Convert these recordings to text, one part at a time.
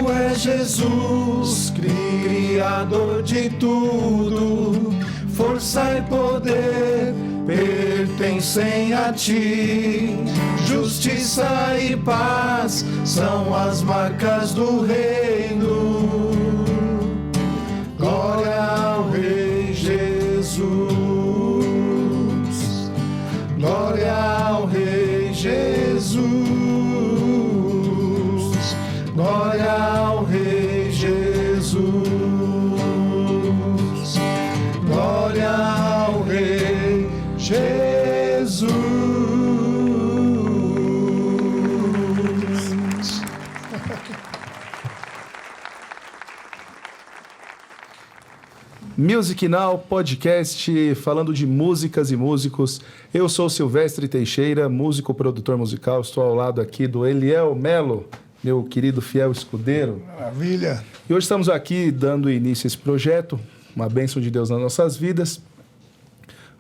és Jesus, Criador de tudo, força e poder pertencem a ti. Justiça e paz são as marcas do reino. Glória ao Rei Jesus. Glória ao Rei Jesus. Glória ao Rei Jesus. Glória ao Rei Jesus. Music Now, podcast falando de músicas e músicos. Eu sou Silvestre Teixeira, músico, produtor musical. Estou ao lado aqui do Eliel Melo, meu querido fiel escudeiro. Maravilha! E hoje estamos aqui dando início a esse projeto, uma bênção de Deus nas nossas vidas.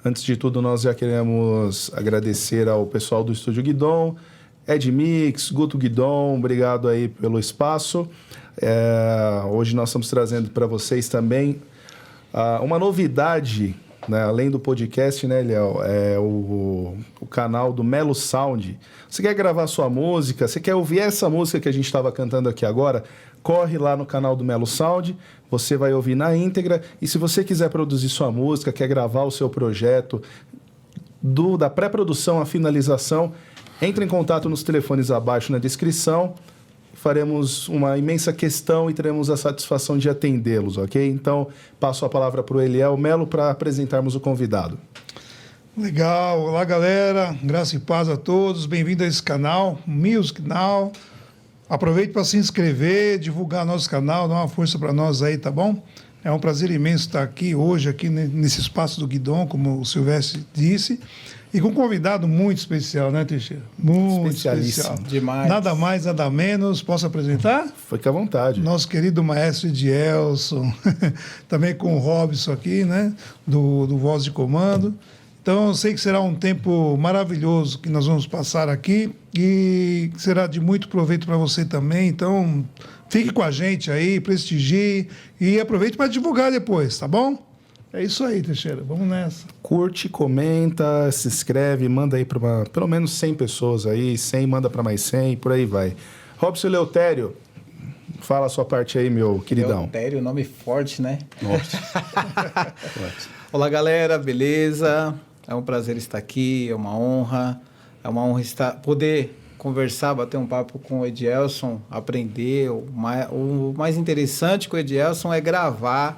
Antes de tudo, nós já queremos agradecer ao pessoal do Estúdio Guidom, Ed Mix, Guto Guidom, obrigado aí pelo espaço. Hoje nós estamos trazendo para vocês também uma novidade, né, além do podcast, né, Eliel? É o canal do Melo Sound. Você quer gravar sua música? Você quer ouvir essa música que a gente estava cantando aqui agora? Corre lá no canal do Melo Sound, você vai ouvir na íntegra. E se você quiser produzir sua música, quer gravar o seu projeto, da pré-produção à finalização, entre em contato nos telefones abaixo na descrição. Faremos uma imensa questão e teremos a satisfação de atendê-los, ok? Então, passo a palavra para o Eliel Melo para apresentarmos o convidado. Legal! Olá, galera! Graça e paz a todos. Bem-vindo a esse canal, Music Now. Aproveite para se inscrever, divulgar nosso canal, dar uma força para nós aí, tá bom? É um prazer imenso estar aqui hoje, aqui nesse espaço do Guidom, como o Silvestre disse, e com um convidado muito especial, né, Teixeira? Muito especial. Demais. Nada mais, nada menos. Posso apresentar? Fique à vontade. Nosso querido maestro Edielson, também com o Robson aqui, né, do Voz de Comando. Então, eu sei que será um tempo maravilhoso que nós vamos passar aqui e será de muito proveito para você também. Então, fique com a gente aí, prestigie e aproveite para divulgar depois, tá bom? É isso aí, Teixeira. Vamos nessa. Curte, comenta, se inscreve, manda aí para pelo menos 100 pessoas aí, 100 manda para mais 100, por aí vai. Robson Eleutério, fala a sua parte aí, meu queridão. Eleutério, nome forte, né? Nossa. Olá, galera, beleza? É um prazer estar aqui, é uma honra poder conversar, bater um papo com o Edielson, aprender. O mais interessante com o Edielson é gravar.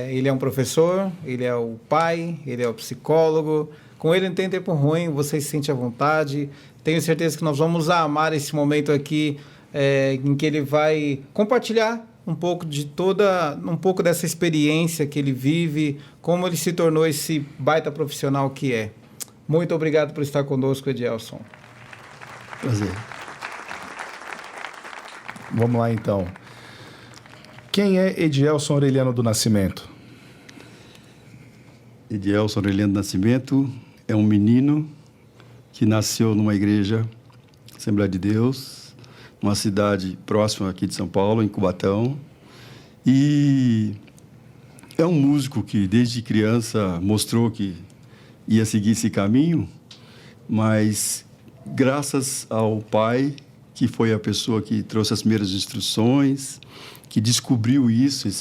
Ele é um professor, ele é o pai, ele é o psicólogo. Com ele não tem tempo ruim, você se sente à vontade. Tenho certeza que nós vamos amar esse momento aqui, em que ele vai compartilhar um pouco dessa experiência que ele vive, como ele se tornou esse baita profissional que é. Muito obrigado por estar conosco, Edielson. Prazer. Vamos lá, então. Quem é Edielson Aureliano do Nascimento? Edielson Aureliano do Nascimento é um menino que nasceu numa igreja, Assembleia de Deus, numa cidade próxima aqui de São Paulo, em Cubatão. E é um músico que, desde criança, mostrou que ia seguir esse caminho, mas graças ao pai, que foi a pessoa que trouxe as primeiras instruções, que descobriu esse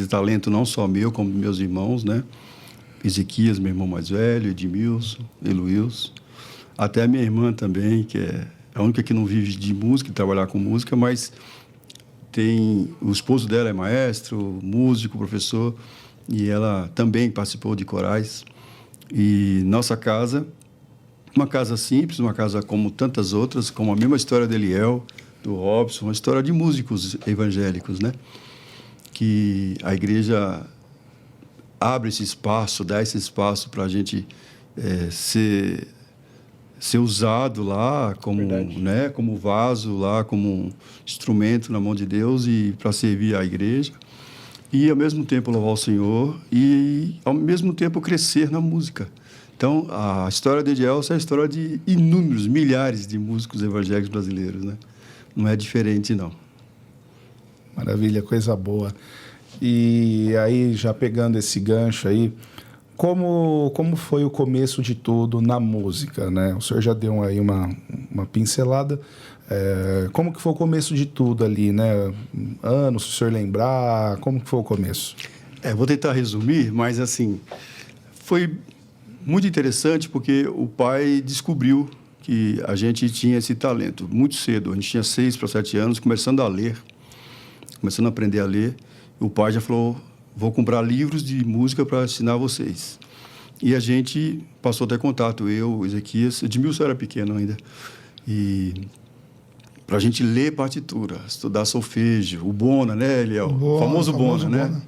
talento não só meu, como dos meus irmãos, né? Ezequias, meu irmão mais velho, Edmilson, Eluilson, até a minha irmã também, que é a única que não vive de música, de trabalhar com música, mas o esposo dela é maestro, músico, professor, e ela também participou de corais. E nossa casa, uma casa simples, uma casa como tantas outras, como a mesma história de Eliel, do Robson, uma história de músicos evangélicos, né? Que a igreja abre esse espaço, dá esse espaço para a gente ser usado lá como, né, como vaso, lá como um instrumento na mão de Deus e para servir a igreja. E, ao mesmo tempo, louvar o Senhor e, ao mesmo tempo, crescer na música. Então, a história de Edielson é a história de inúmeros, milhares de músicos evangélicos brasileiros, né? não é diferente, não. Maravilha, coisa boa. E aí, já pegando esse gancho aí, como foi o começo de tudo na música, né? O senhor já deu aí uma pincelada. Como que foi o começo de tudo ali, né? Anos, se o senhor lembrar, como que foi o começo? Vou tentar resumir, mas assim, foi muito interessante porque o pai descobriu que a gente tinha esse talento muito cedo. A gente tinha 6 para 7 anos, começando a ler, começando a aprender a ler. O pai já falou, vou comprar livros de música para ensinar vocês. E a gente passou a ter contato, eu, Ezequias, Edmilson era pequeno ainda, e para a gente ler partitura, estudar solfejo, o Bona, né, Eliel? O famoso Bona, né?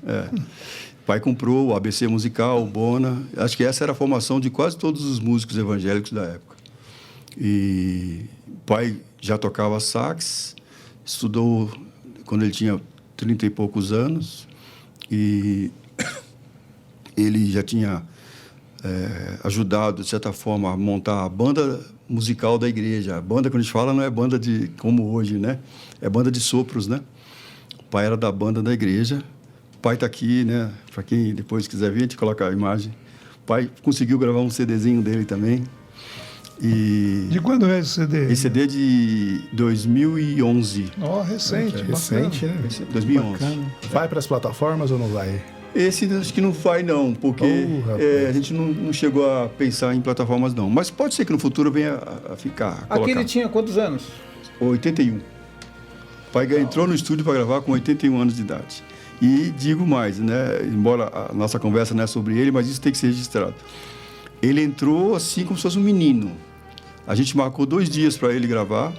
O pai comprou o ABC musical, o Bona. Acho que essa era a formação de quase todos os músicos evangélicos da época. E o pai já tocava sax, estudou quando ele tinha 30 e poucos anos, e ele já tinha ajudado, de certa forma, a montar a banda musical da igreja. A banda, quando a gente fala, não é banda de como hoje, né? É banda de sopros, né? O pai era da banda da igreja. O pai está aqui, né? Para quem depois quiser ver, a gente coloca a imagem. O pai conseguiu gravar um CDzinho dele também. E De quando é esse CD? esse CD é de 2011. Recente. Recente, né? 2011. Bacana. Vai para as plataformas ou não vai? Esse acho que não vai, não, porque a gente não chegou a pensar em plataformas, não. Mas pode ser que no futuro venha a ficar. Aqui ele tinha quantos anos? 81. O pai entrou no estúdio para gravar com 81 anos de idade. E digo mais, né? Embora a nossa conversa não é sobre ele, mas isso tem que ser registrado. Ele entrou assim como se fosse um menino. A gente marcou 2 dias para ele gravar.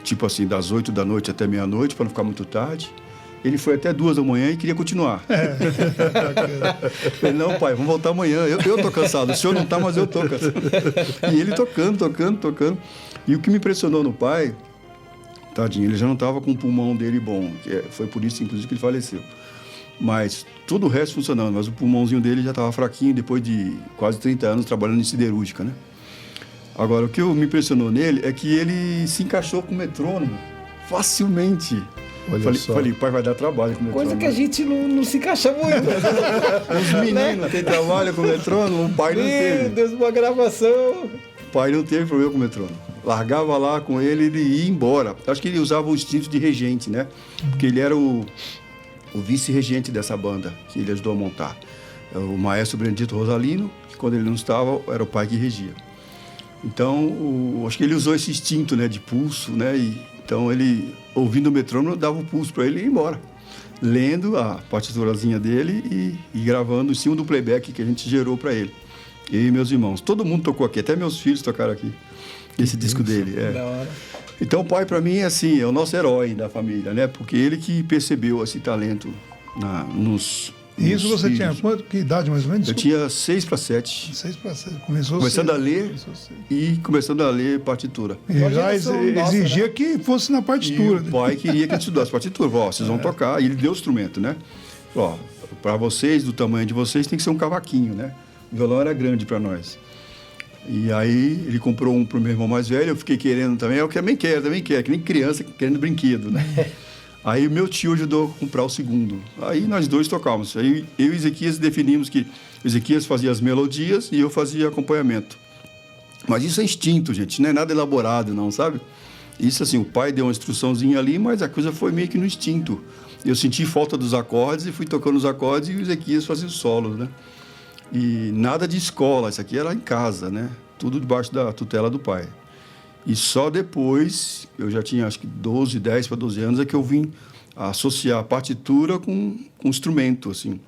Tipo assim, das 8 da noite até meia-noite, para não ficar muito tarde. Ele foi até 2 da manhã e queria continuar. Falei, não, pai, vamos voltar amanhã. Eu tô cansado, o senhor não tá, mas eu tô cansado. E ele tocando. E o que me impressionou no pai, tadinho, ele já não estava com o pulmão dele bom. Foi por isso, inclusive, que ele faleceu. Mas todo o resto funcionando. Mas o pulmãozinho dele já estava fraquinho depois de quase 30 anos trabalhando em siderúrgica, né? Agora, o que me impressionou nele é que ele se encaixou com o metrônomo facilmente. Falei, pai, vai dar trabalho com o metrônomo. Coisa que a gente não se encaixa muito. Os meninos têm trabalho com o metrônomo, o pai não teve. Meu Deus, uma gravação. O pai não teve problema com o metrônomo. Largava lá com ele, ele ia embora. Acho que ele usava o instinto de regente, né? Porque ele era o vice-regente dessa banda que ele ajudou a montar. O maestro Benedito Rosalino, que quando ele não estava, era o pai que regia. Então, acho que ele usou esse instinto, né, de pulso, né? Então, ele, ouvindo o metrônomo, dava o pulso para ele ir embora. Lendo a partiturazinha dele e gravando em cima do playback que a gente gerou para ele. Eu e meus irmãos. Todo mundo tocou aqui, até meus filhos tocaram aqui. Esse disco dele. Da hora. Então, o pai, para mim, é assim, é o nosso herói da família, né? Porque ele que percebeu esse talento nos Isso você filhos. tinha que idade mais ou menos? Eu tinha 6 para 7. 6 para 7. Começou Começando cedo. a ler e começando a ler partitura. E já Geração nossa, exigia né? que fosse na E partitura. o pai queria que a gente estudasse partitura. Falou, vocês vão tocar. E ele deu o instrumento, né? Falou, para vocês, do tamanho de vocês, tem que ser um cavaquinho, né? O violão era grande para nós. E aí ele comprou um pro meu irmão mais velho, eu fiquei querendo também. Eu também quero, que nem criança querendo brinquedo, né? Aí o meu tio ajudou a comprar o segundo. Aí nós dois tocávamos. Aí eu e Ezequias definimos que o Ezequias fazia as melodias e eu fazia acompanhamento. Mas isso é instinto, gente, não é nada elaborado, não, sabe? Isso assim, o pai deu uma instruçãozinha ali, mas a coisa foi meio que no instinto. Eu senti falta dos acordes e fui tocando os acordes e o Ezequias fazia os solos, né? E nada de escola, isso aqui era em casa, né? Tudo debaixo da tutela do pai. E só depois, eu já tinha acho que 10 para 12 anos, é que eu vim associar a partitura com instrumento, assim.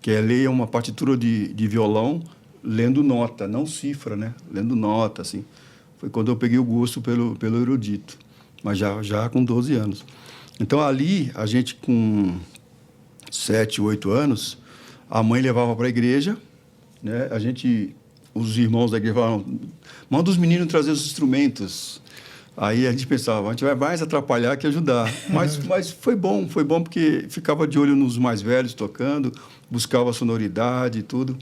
Que é ler uma partitura de violão lendo nota, não cifra, né? Lendo nota, assim. Foi quando eu peguei o gosto pelo erudito, mas já com 12 anos. Então, ali, a gente com 7, 8 anos, a mãe levava para a igreja, né? Os irmãos da igreja falavam, manda os meninos trazer os instrumentos. Aí a gente pensava, a gente vai mais atrapalhar que ajudar. Mas foi bom porque ficava de olho nos mais velhos tocando, buscava a sonoridade e tudo.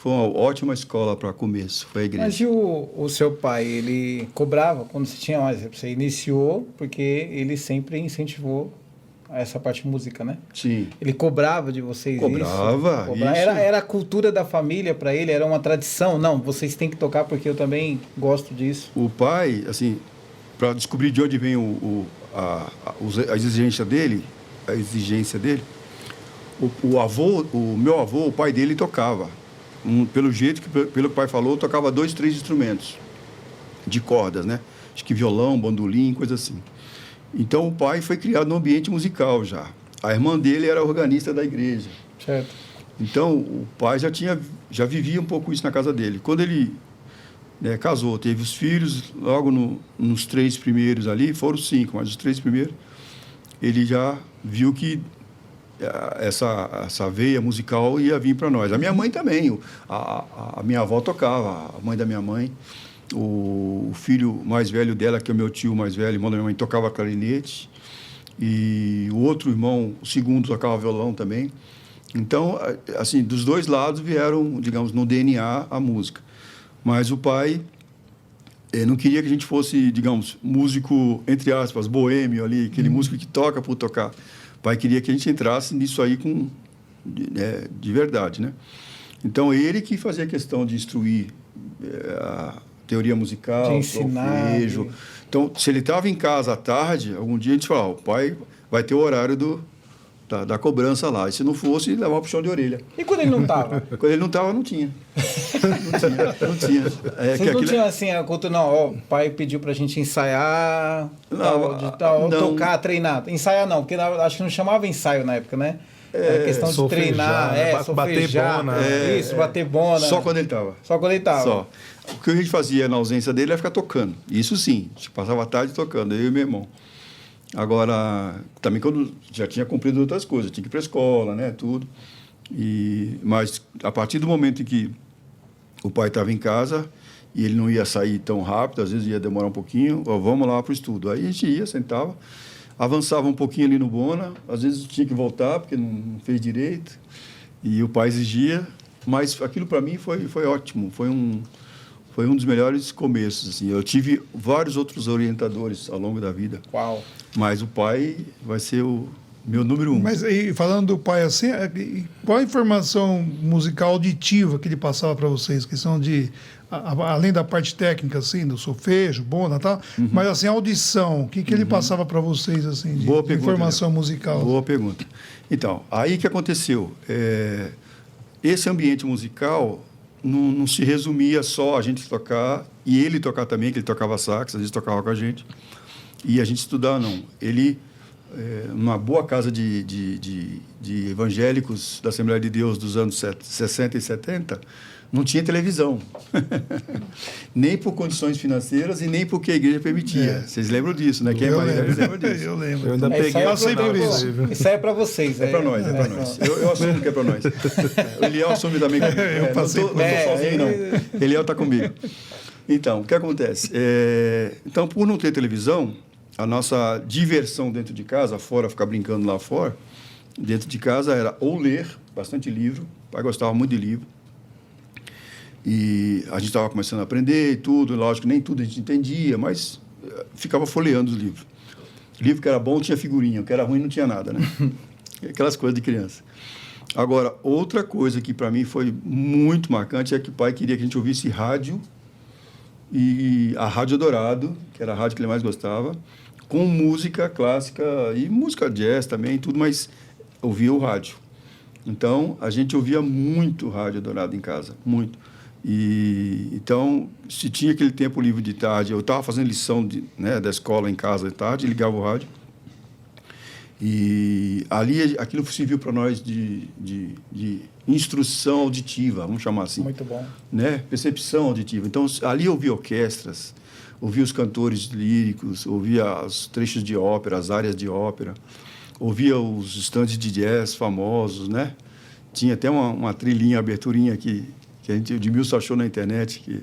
foi uma ótima escola para começo, foi a igreja. Mas e o seu pai, ele cobrava quando você tinha, mais você iniciou, porque ele sempre incentivou essa parte de música, né? Sim. Ele cobrava de vocês Cobrava, isso? isso. Era a cultura da família para ele? Era uma tradição? Não, vocês têm que tocar porque eu também gosto disso. O pai, assim, para descobrir de onde vem a exigência dele, o meu avô, o pai dele tocava. Pelo jeito que pelo que o pai falou, tocava 2, 3 instrumentos de cordas, né? Acho que violão, bandolim, coisa assim. Então o pai foi criado no ambiente musical já. A irmã dele era organista da igreja. Certo. Então o pai já vivia um pouco isso na casa dele. Quando ele casou, teve os filhos, logo nos 3 primeiros ali, foram 5, mas os 3 primeiros, ele já viu que essa veia musical ia vir para nós. A minha mãe também, a minha avó tocava, a mãe da minha mãe, o filho mais velho dela, que é o meu tio mais velho, irmão da minha mãe, tocava clarinete, e o outro irmão, o segundo, tocava violão também. Então, assim, dos 2 lados vieram, digamos, no DNA a música. Mas o pai não queria que a gente fosse, digamos, músico, entre aspas, boêmio ali, aquele músico que toca por tocar. O pai queria que a gente entrasse nisso aí de verdade, né? Então, ele que fazia questão de instruir a teoria musical, de ensinar, solfejo. Então, se ele estava em casa à tarde, algum dia a gente falava, o pai vai ter o horário da cobrança lá. E se não fosse, levava o puxão de orelha. E quando ele não estava? Quando ele não estava, não tinha. Não tinha. Vocês não tinham assim a cultura, não, ó, o pai pediu pra gente ensaiar, tocar, treinar. Ensaiar não, porque acho que não chamava ensaio na época, né? Era questão de treinar, solfejar, bater bona. Bater bona. Só quando ele estava. Só quando ele estava. Só. O que a gente fazia na ausência dele era ficar tocando. Isso sim, a gente passava a tarde tocando, eu e meu irmão. Agora, também quando já tinha cumprido outras coisas, tinha que ir para a escola, né, tudo. Mas a partir do momento em que o pai estava em casa e ele não ia sair tão rápido, às vezes ia demorar um pouquinho, vamos lá para o estudo. Aí a gente ia, sentava, avançava um pouquinho ali no Bona, às vezes tinha que voltar porque não fez direito, e o pai exigia, mas aquilo para mim foi ótimo, foi um dos melhores começos. Assim. Eu tive vários outros orientadores ao longo da vida. Uau. Mas o pai vai ser o meu número 1. Mas aí, falando do pai assim, qual a informação musical auditiva que ele passava para vocês? Questão de, além da parte técnica, assim, do solfejo, bona e tal, mas assim, a audição, o que ele passava para vocês, assim, de Boa pergunta, informação musical? Boa pergunta. Então, aí que aconteceu? Esse ambiente musical não se resumia só a gente tocar, e ele tocar também, que ele tocava sax, às vezes tocava com a gente, e a gente estudar, não. Ele, numa boa casa de evangélicos da Assembleia de Deus dos anos 60 e 70, não tinha televisão. Nem por condições financeiras e nem porque a igreja permitia. Vocês lembram disso, né? Quem é mais velho lembra disso. Eu lembro. Eu ainda peguei passei por isso. Isso aí é para vocês. É para nós, é para nós. Eu assumo que é para nós. O Eliel assume também comigo. Eu passei não estou sozinho, não. Eliel está comigo. Então, o que acontece? Então, por não ter televisão, a nossa diversão dentro de casa, fora, ficar brincando lá fora, dentro de casa era ou ler, bastante livro. O pai gostava muito de livro. E a gente estava começando a aprender e tudo. Lógico que nem tudo a gente entendia, mas ficava folheando os livros. O livro que era bom tinha figurinha, o que era ruim não tinha nada, né? Aquelas coisas de criança. Agora, outra coisa que para mim foi muito marcante é que o pai queria que a gente ouvisse rádio, e a Rádio Dourado, que era a rádio que ele mais gostava, com música clássica e música jazz também, tudo, mas ouvia o rádio. Então, a gente ouvia muito Rádio Dourado em casa, muito. Então, se tinha aquele tempo livre de tarde, eu estava fazendo lição da escola em casa de tarde, ligava o rádio. E ali, aquilo serviu para nós de instrução auditiva, vamos chamar assim. Muito bom. Né? Percepção auditiva. Então, ali eu ouvia orquestras, ouvia os cantores líricos, ouvia os trechos de ópera, as áreas de ópera, ouvia os estandes de jazz famosos, né? Tinha até uma trilhinha, aberturinha que o Edmilson achou na internet, que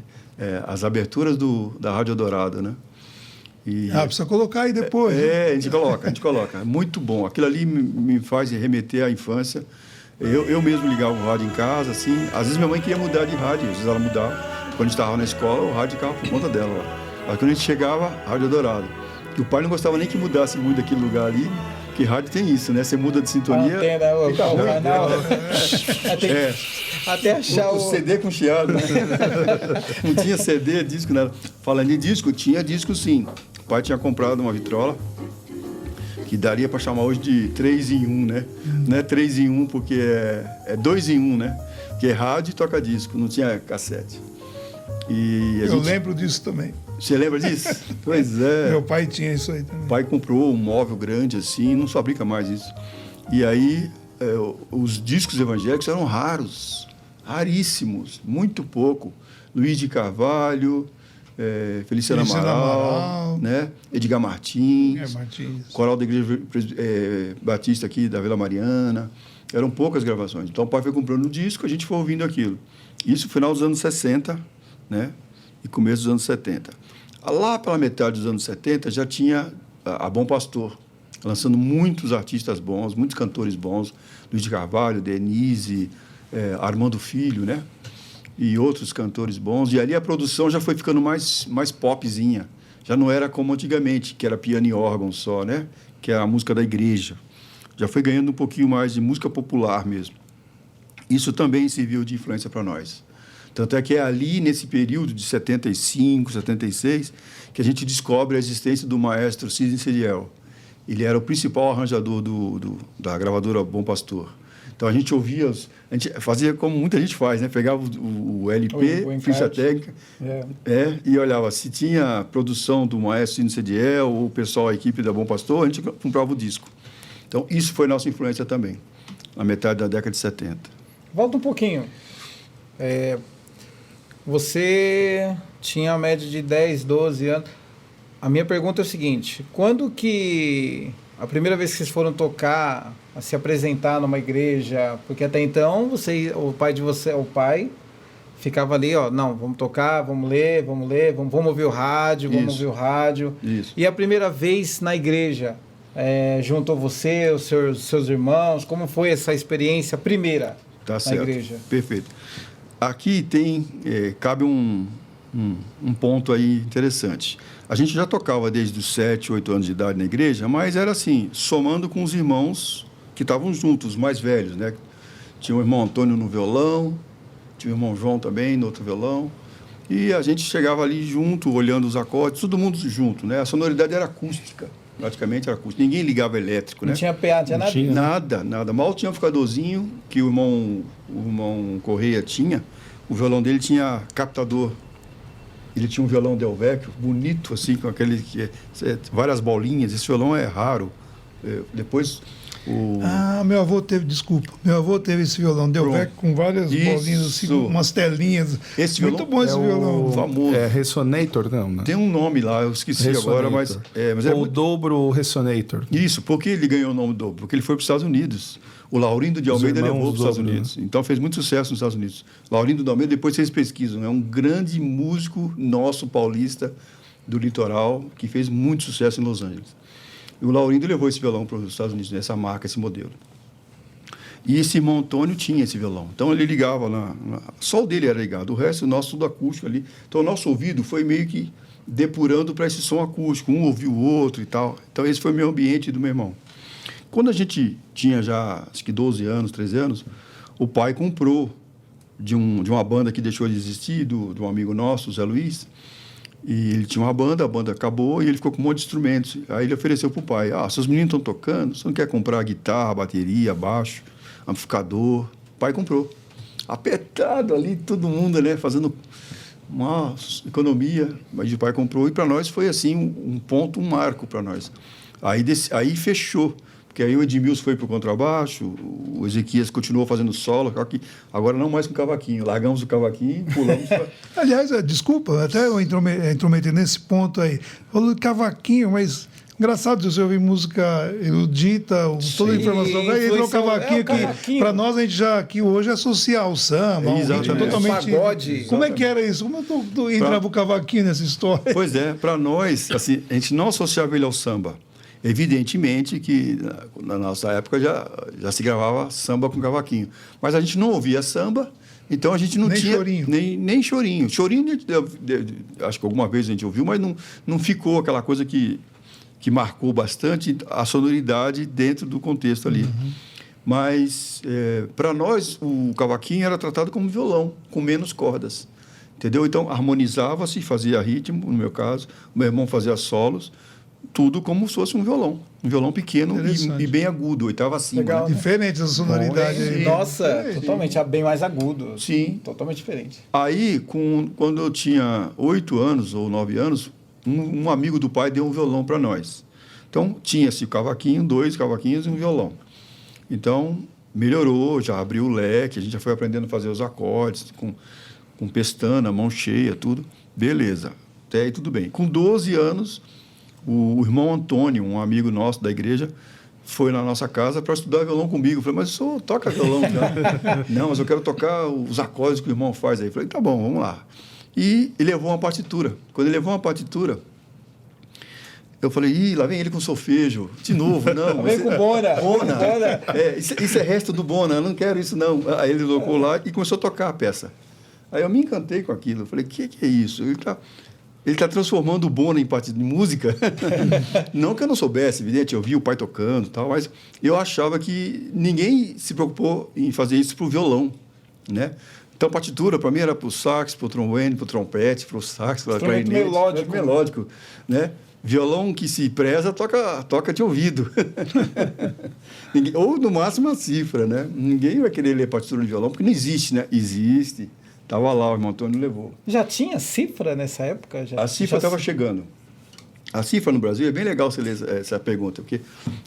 as aberturas da Rádio Dourado, né? Precisa colocar aí depois. A gente coloca. Muito bom. Aquilo ali me faz remeter à infância. Eu mesmo ligava o rádio em casa, assim. Às vezes minha mãe queria mudar de rádio, às vezes ela mudava. Quando a gente estava na escola, o rádio ficava por conta dela lá. Aí quando a gente chegava, rádio adorado. E o pai não gostava nem que mudasse muito daquele lugar ali, porque rádio tem isso, né? Você muda de sintonia. O canal. É. Até achar O CD com chiado, né? Não tinha CD, disco, nada. Falando em disco, tinha disco sim. O pai tinha comprado uma vitrola, que daria para chamar hoje de 3 em 1, né? Não é 3 em 1 porque é 2 em 1, né? Que é rádio e toca disco, não tinha cassete. E Eu lembro disso também. Você lembra disso? Pois é. Meu pai tinha isso aí também. O pai comprou um móvel grande assim, não fabrica mais isso. E aí, os discos evangélicos eram raros, raríssimos, muito pouco. Luiz de Carvalho, Feliciano Amaral, né? Edgar Martins, Coral da Igreja Batista aqui da Vila Mariana. Eram poucas gravações. Então o pai foi comprando um disco, a gente foi ouvindo aquilo. Isso no final dos anos 60, né? E começo dos anos 70. Lá pela metade dos anos 70 já tinha a Bom Pastor, lançando muitos artistas bons, muitos cantores bons, Luiz de Carvalho, Denise, Armando Filho, né? E outros cantores bons. E ali a produção já foi ficando mais popzinha. Já não era como antigamente, que era piano e órgão só, né? Que era a música da igreja. Já foi ganhando um pouquinho mais de música popular mesmo. Isso também serviu de influência para nós. Tanto é que é ali, nesse período de 75, 76, que a gente descobre a existência do maestro Sidney Ceriel. Ele era o principal arranjador da gravadora Bom Pastor. Então a gente ouvia, a gente fazia como muita gente faz, né? Pegava o LP, ficha técnica, e olhava se tinha produção do maestro Sidney Ceriel ou o pessoal, a equipe da Bom Pastor, a gente comprava o disco. Então isso foi nossa influência também, na metade da década de 70. Volta um pouquinho. Você tinha a média de 10, 12 anos. A minha pergunta é o seguinte: quando que a primeira vez que vocês foram tocar, a se apresentar numa igreja? Porque até então o pai ficava ali, ó, não, vamos tocar, vamos ler, vamos ouvir o rádio, vamos ouvir o rádio. Isso. E a primeira vez na igreja, juntou você, os seus irmãos, como foi essa experiência primeira na igreja? Perfeito. Aqui cabe um ponto aí interessante. A gente já tocava desde os 7, 8 anos de idade na igreja, mas era assim, somando com os irmãos que estavam juntos, os mais velhos, né? Tinha o irmão Antônio no violão, tinha o irmão João também no outro violão, e a gente chegava ali junto, olhando os acordes, todo mundo junto, né? A sonoridade era acústica, praticamente era acústica. Ninguém ligava elétrico, né? Não tinha PA, tinha nada? Nada. Mal tinha um amplificadorzinho que o irmão Correia tinha. O violão dele tinha captador. Ele tinha um violão Del Vecchio, bonito, assim, com aquele várias bolinhas. Esse violão é raro. Depois meu avô teve esse violão Del Vecchio com várias bolinhas, assim, com umas telinhas. Esse muito bom esse violão. Famoso. Resonator, não, né? Tem um nome lá, eu esqueci agora, mas o dobro Resonator. Isso, por que ele ganhou o nome dobro? Porque ele foi para os Estados Unidos. O Laurindo de Almeida levou para os Estados Unidos. Então fez muito sucesso nos Estados Unidos. Laurindo de Almeida, depois vocês pesquisam, é um grande músico nosso paulista do litoral que fez muito sucesso em Los Angeles. E o Laurindo levou esse violão para os Estados Unidos, essa marca, esse modelo. E esse irmão Antônio tinha esse violão. Então ele ligava só o dele era ligado, o resto, o nosso tudo acústico ali. Então o nosso ouvido foi meio que depurando para esse som acústico, um ouvia o outro e tal. Então esse foi o meu ambiente do meu irmão. Quando a gente tinha já, acho que 12 anos, 13 anos, o pai comprou de uma banda que deixou de existir, de um amigo nosso, o Zé Luiz, e ele tinha uma banda, a banda acabou e ele ficou com um monte de instrumentos. Aí ele ofereceu para o pai, seus meninos estão tocando, você não quer comprar guitarra, bateria, baixo, amplificador? O pai comprou. Apertado ali, todo mundo, né, fazendo uma economia, mas o pai comprou e para nós foi assim um ponto, um marco para nós. Aí fechou. Porque aí o Edmilson foi para o contrabaixo, o Ezequias continuou fazendo solo, agora não mais com cavaquinho. Largamos o cavaquinho e pulamos para... Aliás, desculpa, até eu intrometer nesse ponto aí. Falou de cavaquinho, mas engraçado você ouvir música erudita, toda a informação. Aí entrou o cavaquinho que para nós a gente já aqui hoje associa ao samba, totalmente... Pagode. Como é que era isso? Como entrava o cavaquinho nessa história? Pois é, para nós, assim, a gente não associava ele ao samba. Evidentemente que na nossa época já se gravava samba com cavaquinho. Mas a gente não ouvia samba, então a gente não Nem tinha... chorinho. Nem chorinho. Chorinho, acho que alguma vez a gente ouviu, mas não ficou aquela coisa que marcou bastante a sonoridade dentro do contexto ali. Mas, para nós, o cavaquinho era tratado como violão, com menos cordas. Entendeu? Então, harmonizava-se, fazia ritmo, no meu caso. O meu irmão fazia solos. Tudo como se fosse um violão pequeno e bem agudo, oitava acima. Legal. Né? Diferente essa sonoridade aí. Nossa, Sim. totalmente, bem mais agudo. Sim. Totalmente diferente. Aí, quando eu tinha 8 anos ou 9 anos, um amigo do pai deu um violão para nós. Então, tinha-se o cavaquinho, 2 cavaquinhos e um violão. Então, melhorou, já abriu o leque, a gente já foi aprendendo a fazer os acordes, com pestana, mão cheia, tudo. Beleza, até aí tudo bem. Com 12 anos, o irmão Antônio, um amigo nosso da igreja, foi na nossa casa para estudar violão comigo. Eu falei, mas o senhor toca violão, cara? Não, mas eu quero tocar os acordes que o irmão faz aí. Eu falei, tá bom, vamos lá. E ele levou uma partitura. Quando ele levou uma partitura, eu falei, ih, lá vem ele com solfejo. De novo, não. Vem com Bona. Bona. Isso é resto do Bona, eu não quero isso não. Aí ele colocou lá e começou a tocar a peça. Aí eu me encantei com aquilo. Eu falei, o que é isso? Ele tá transformando o Bona em parte de música. Não que eu não soubesse, evidente, eu vi o pai tocando e tal, mas eu achava que ninguém se preocupou em fazer isso para o violão, né? Então, partitura, para mim, era para o sax, para o trombone, para o trompete, para o sax, para o clarinete. Melódico, né? Violão que se preza, toca de ouvido. Ou, no máximo, a cifra, né? Ninguém vai querer ler partitura de violão, porque não existe, né? Existe. Estava lá, o irmão Antônio levou. Já tinha cifra nessa época? A cifra estava chegando. A cifra no Brasil, é bem legal você ler essa pergunta, porque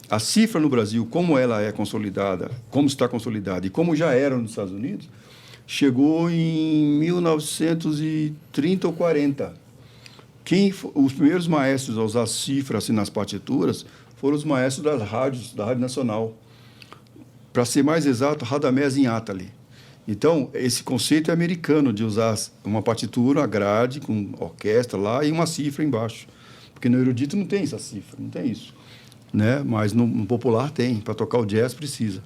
a cifra no Brasil, como ela é consolidada, como está consolidada e como já era nos Estados Unidos, chegou em 1930 ou 40. Os primeiros maestros a usar cifra assim, nas partituras foram os maestros das rádios, da Rádio Nacional. Para ser mais exato, Radamés Inátali. Então, esse conceito é americano de usar uma partitura, uma grade com orquestra lá e uma cifra embaixo. Porque no erudito não tem essa cifra, não tem isso. Né? Mas no popular tem, para tocar o jazz precisa.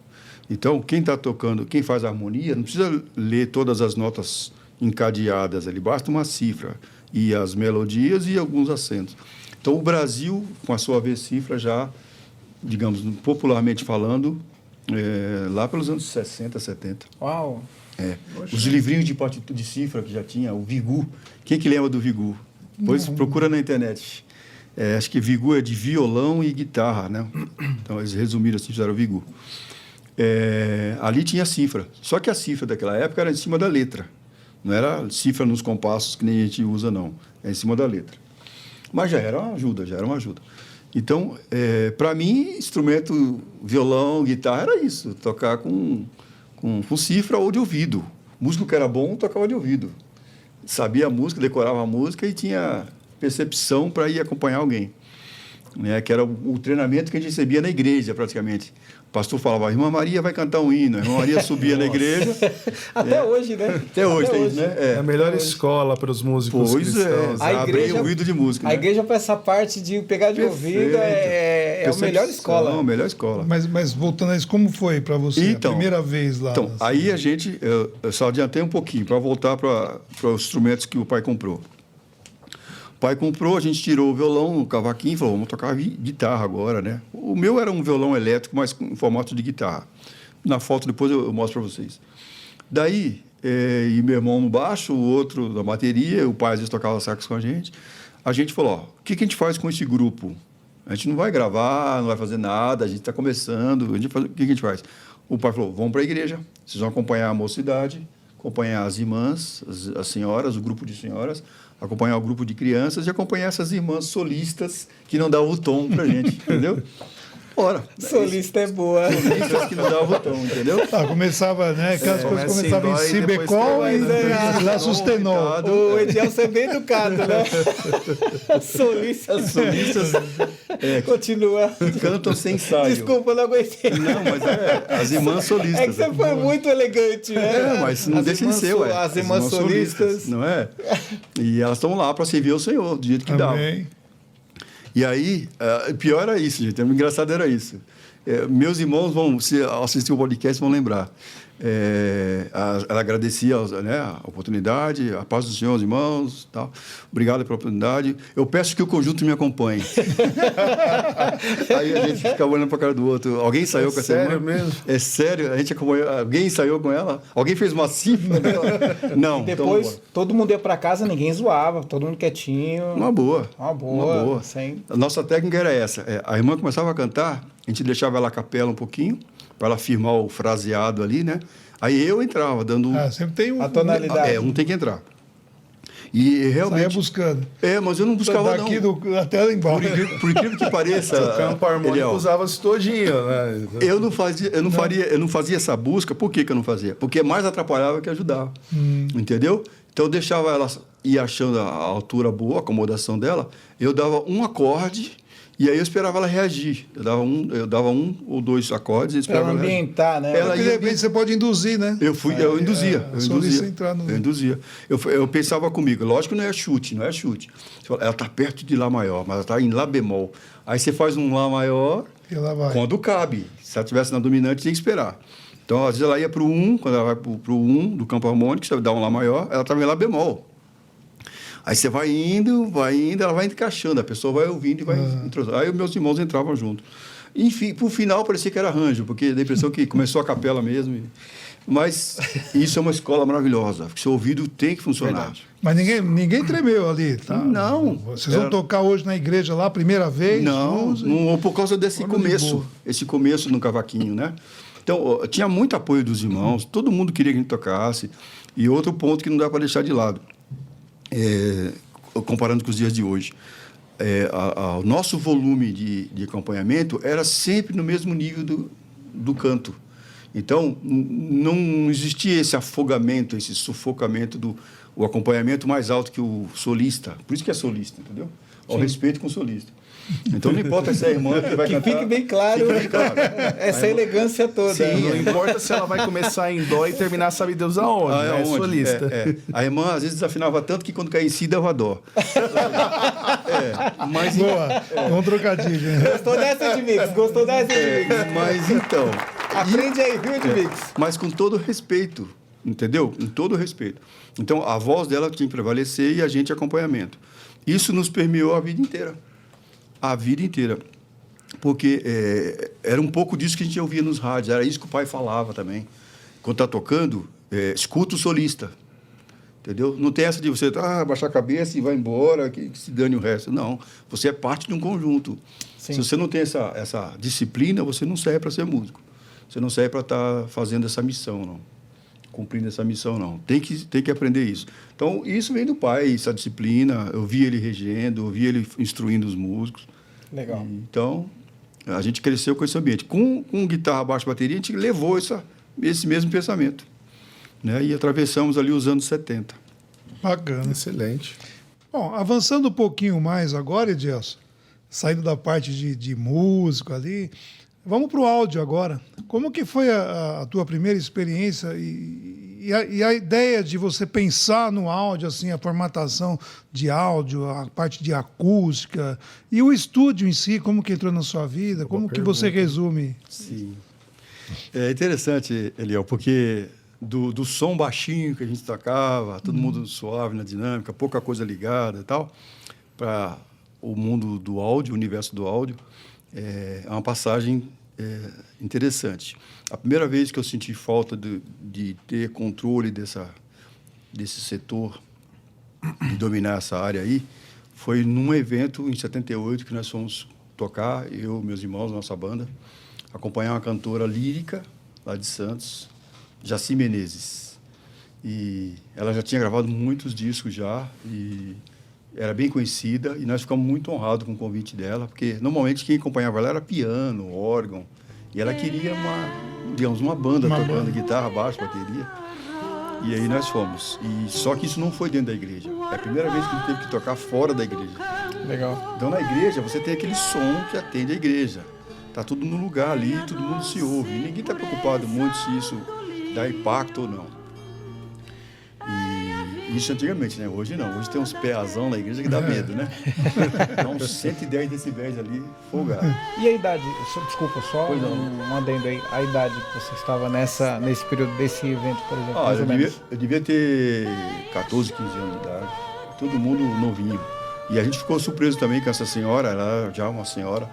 Então, quem está tocando, quem faz a harmonia, não precisa ler todas as notas encadeadas ali, basta uma cifra e as melodias e alguns acentos. Então, o Brasil, com a sua vez cifra, já, digamos, popularmente falando, lá pelos anos 60, 70. Uau! Os livrinhos de cifra que já tinha, o Vigu. Quem que lembra do Vigu? Pois procura na internet. Acho que Vigu é de violão e guitarra, né? Então, eles resumiram assim, fizeram o Vigu. Ali tinha cifra. Só que a cifra daquela época era em cima da letra. Não era cifra nos compassos que nem a gente usa, não. É em cima da letra. Mas já era uma ajuda, Então, para mim, instrumento, violão, guitarra, era isso. Tocar com cifra ou de ouvido. Músico que era bom, tocava de ouvido. Sabia a música, decorava a música e tinha percepção para ir acompanhar alguém. Né? Que era o treinamento que a gente recebia na igreja, praticamente. O pastor falava, a irmã Maria vai cantar um hino. A irmã Maria subia na igreja. Até hoje, né? Até hoje tem isso, né? É a melhor escola para os músicos cristãos. Abrir o ouvido de música. A né? igreja, para essa parte de pegar de ouvido, é a melhor escola. Não, a melhor escola. Mas voltando a isso, como foi para você a primeira vez lá? Então, aí eu só adiantei um pouquinho para voltar para os instrumentos que o pai comprou. O pai comprou, a gente tirou o violão, o cavaquinho e falou, vamos tocar guitarra agora, né? O meu era um violão elétrico, mas com formato de guitarra. Na foto depois eu mostro para vocês. Daí, e meu irmão no baixo, o outro na bateria, o pai às vezes tocava sax com a gente. A gente falou, o que a gente faz com esse grupo? A gente não vai gravar, não vai fazer nada, a gente está começando, o que a gente faz? O pai falou, vamos para a igreja, vocês vão acompanhar a mocidade, acompanhar as irmãs, as senhoras, o grupo de senhoras, acompanhar o grupo de crianças e acompanhar essas irmãs solistas que não davam o tom pra gente, entendeu? Ora, solista é boa. Solistas que não davam o tom, entendeu? Começava, né? Aquelas coisas começavam em si becol e lá sustenou. O Edielson é bem educado, né? As solistas continua. Cantam sem ensaio. Desculpa, não aguentei. Não, mas as irmãs solistas. É que você foi muito elegante, né? Mas não deixa de ser, ué. As irmãs solistas. Não é? E elas estão lá para servir ao Senhor, do jeito que dá. E aí, pior era isso, gente. O engraçado era isso. Meus irmãos vão, se assistir o podcast, vão lembrar. Ela agradecia a oportunidade, a paz do Senhor, os irmãos, tal. Obrigado pela oportunidade. Eu peço que o conjunto me acompanhe. Aí a gente ficava olhando para a cara do outro. Alguém ensaiou com essa irmã? Sério mesmo? É sério? A gente acompanhou. Alguém ensaiou com ela? Alguém fez uma cifra dela? Não. Depois, então, todo mundo ia para casa, ninguém zoava, todo mundo quietinho. uma boa. Uma boa. Sem... A nossa técnica era essa. A irmã começava a cantar, a gente deixava ela a capela um pouquinho, para ela firmar o fraseado ali, né? Aí eu entrava, dando... sempre tem um... A tonalidade. Um tem que entrar. E realmente... Saia buscando. Mas eu não buscava, Daqui não. até lá embaixo. Por incrível que pareça... O campo harmônico usava-se todinho, né? Eu não fazia essa busca. Por que eu não fazia? Porque mais atrapalhava que ajudava. Entendeu? Então eu deixava ela ir achando a altura boa, a acomodação dela. Eu dava um acorde e aí eu esperava ela reagir. Eu dava um ou dois acordes e esperava ela reagir. ambientar, né? Porque de repente você pode induzir, né? Eu induzia. Eu induzia. Eu pensava comigo, lógico que não é chute. Você fala, ela está perto de Lá maior, mas ela está em Lá bemol. Aí você faz um Lá maior E ela vai. quando cabe. Se ela estivesse na dominante, tem que esperar. Então, às vezes ela ia para o 1, quando ela vai para o 1 do campo harmônico, você dá um Lá maior, ela estava em Lá bemol. Aí você vai indo, ela vai encaixando, a pessoa vai ouvindo e vai entrosando. Aí meus irmãos entravam junto. Enfim, por final parecia que era arranjo, porque dá a impressão que começou a capela mesmo. Mas isso é uma escola maravilhosa, porque seu ouvido tem que funcionar. Verdade. Mas ninguém tremeu ali, tá? Não. Vocês vão tocar hoje na igreja lá, primeira vez? Não, por causa desse Olha de começo, boa. esse começo no cavaquinho, né? Então, tinha muito apoio dos irmãos, todo mundo queria que a gente tocasse. E outro ponto que não dá para deixar de lado, comparando com os dias de hoje, o nosso volume de acompanhamento era sempre no mesmo nível do canto. Então, não existia esse afogamento, esse sufocamento o acompanhamento mais alto que o solista. Por isso que é solista, entendeu? Ao respeito com o solista. Então, não importa se é a irmã que vai Que cantar... fique bem claro, essa elegância toda. Sim. Não importa se ela vai começar em dó e terminar sabe Deus aonde, né? É solista. A irmã, às vezes, desafinava tanto que quando caía em si, dava dó. Mas... Boa, um trocadilho. Né? Gostou dessa, Edmix? Gostou dessa, Edmix? Mas, então... Aprende aí, viu, Edmix? Mas com todo respeito, entendeu? Com todo respeito. Então, a voz dela tinha que prevalecer e a gente acompanhamento. Isso nos permeou a vida inteira. A vida inteira. Porque era um pouco disso que a gente ouvia nos rádios, era isso que o pai falava também. Quando está tocando, escuta o solista. Entendeu? Não tem essa de você baixar a cabeça e vai embora, que se dane o resto. Não. Você é parte de um conjunto. Sim. Se você não tem essa disciplina, você não serve para ser músico. Você não serve para estar fazendo essa missão, não. Cumprindo essa missão, não. Tem que aprender isso. Então, isso vem do pai, essa disciplina. Eu vi ele regendo, eu vi ele instruindo os músicos. Legal. Então, a gente cresceu com esse ambiente. Com guitarra, baixo, bateria, a gente levou esse mesmo pensamento. Né? E atravessamos ali os anos 70. Bacana. Excelente. Bom, avançando um pouquinho mais agora, Edilson, saindo da parte de músico ali, vamos para o áudio agora. Como que foi a tua primeira experiência e a ideia de você pensar no áudio, assim, a formatação de áudio, a parte de acústica e o estúdio em si, como que entrou na sua vida? Como que você resume? Sim. É interessante, Eliel, porque do som baixinho que a gente tocava, todo mundo suave na dinâmica, pouca coisa ligada e tal, para o mundo do áudio, o universo do áudio, é uma passagem interessante. A primeira vez que eu senti falta de ter controle desse setor, de dominar essa área aí, foi num evento em 78 que nós fomos tocar, eu, meus irmãos, nossa banda, acompanhar uma cantora lírica lá de Santos, Jaci Menezes. E ela já tinha gravado muitos discos já e era bem conhecida e nós ficamos muito honrados com o convite dela, porque normalmente quem acompanhava ela era piano, órgão, e ela queria uma banda tocando guitarra, baixo, bateria. E aí nós fomos. E só que isso não foi dentro da igreja. É a primeira vez que a gente teve que tocar fora da igreja. Legal. Então na igreja você tem aquele som que atende a igreja. Tá tudo no lugar ali, todo mundo se ouve. E ninguém está preocupado muito se isso dá impacto ou não. E Isso antigamente, né? Hoje não. Hoje tem uns peazão na igreja que dá medo, né? Dá uns 110 decibéis ali, folgado. E a idade, desculpa, só Pois não. um adendo aí, a idade que você estava nesse período desse evento, por exemplo, Ah, mais ou menos. eu devia ter 14, 15 anos de idade. Todo mundo novinho. E a gente ficou surpreso também com essa senhora, ela já é uma senhora.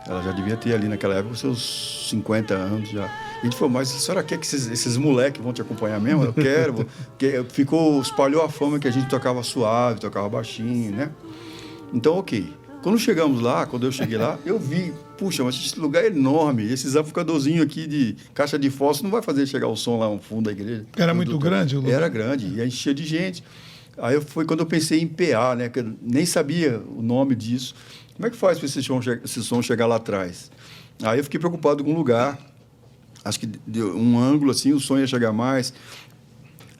Ela já devia ter ali naquela época os seus 50 anos já. E a gente falou, mas a senhora quer que esses moleques vão te acompanhar mesmo? Eu quero. Espalhou a fama que a gente tocava suave, tocava baixinho, né? Então, ok. Quando chegamos lá, quando eu cheguei lá, eu vi, puxa, mas esse lugar é enorme. Esses amplificadorzinhos aqui de caixa de fósforo não vai fazer chegar o som lá no fundo da igreja. Era muito grande o lugar? Era grande, e enchia de gente. Aí foi quando eu pensei em PA, né? Que eu nem sabia o nome disso. Como é que faz para esse som chegar lá atrás? Aí eu fiquei preocupado com o lugar. Acho que deu um ângulo assim, o som ia chegar mais.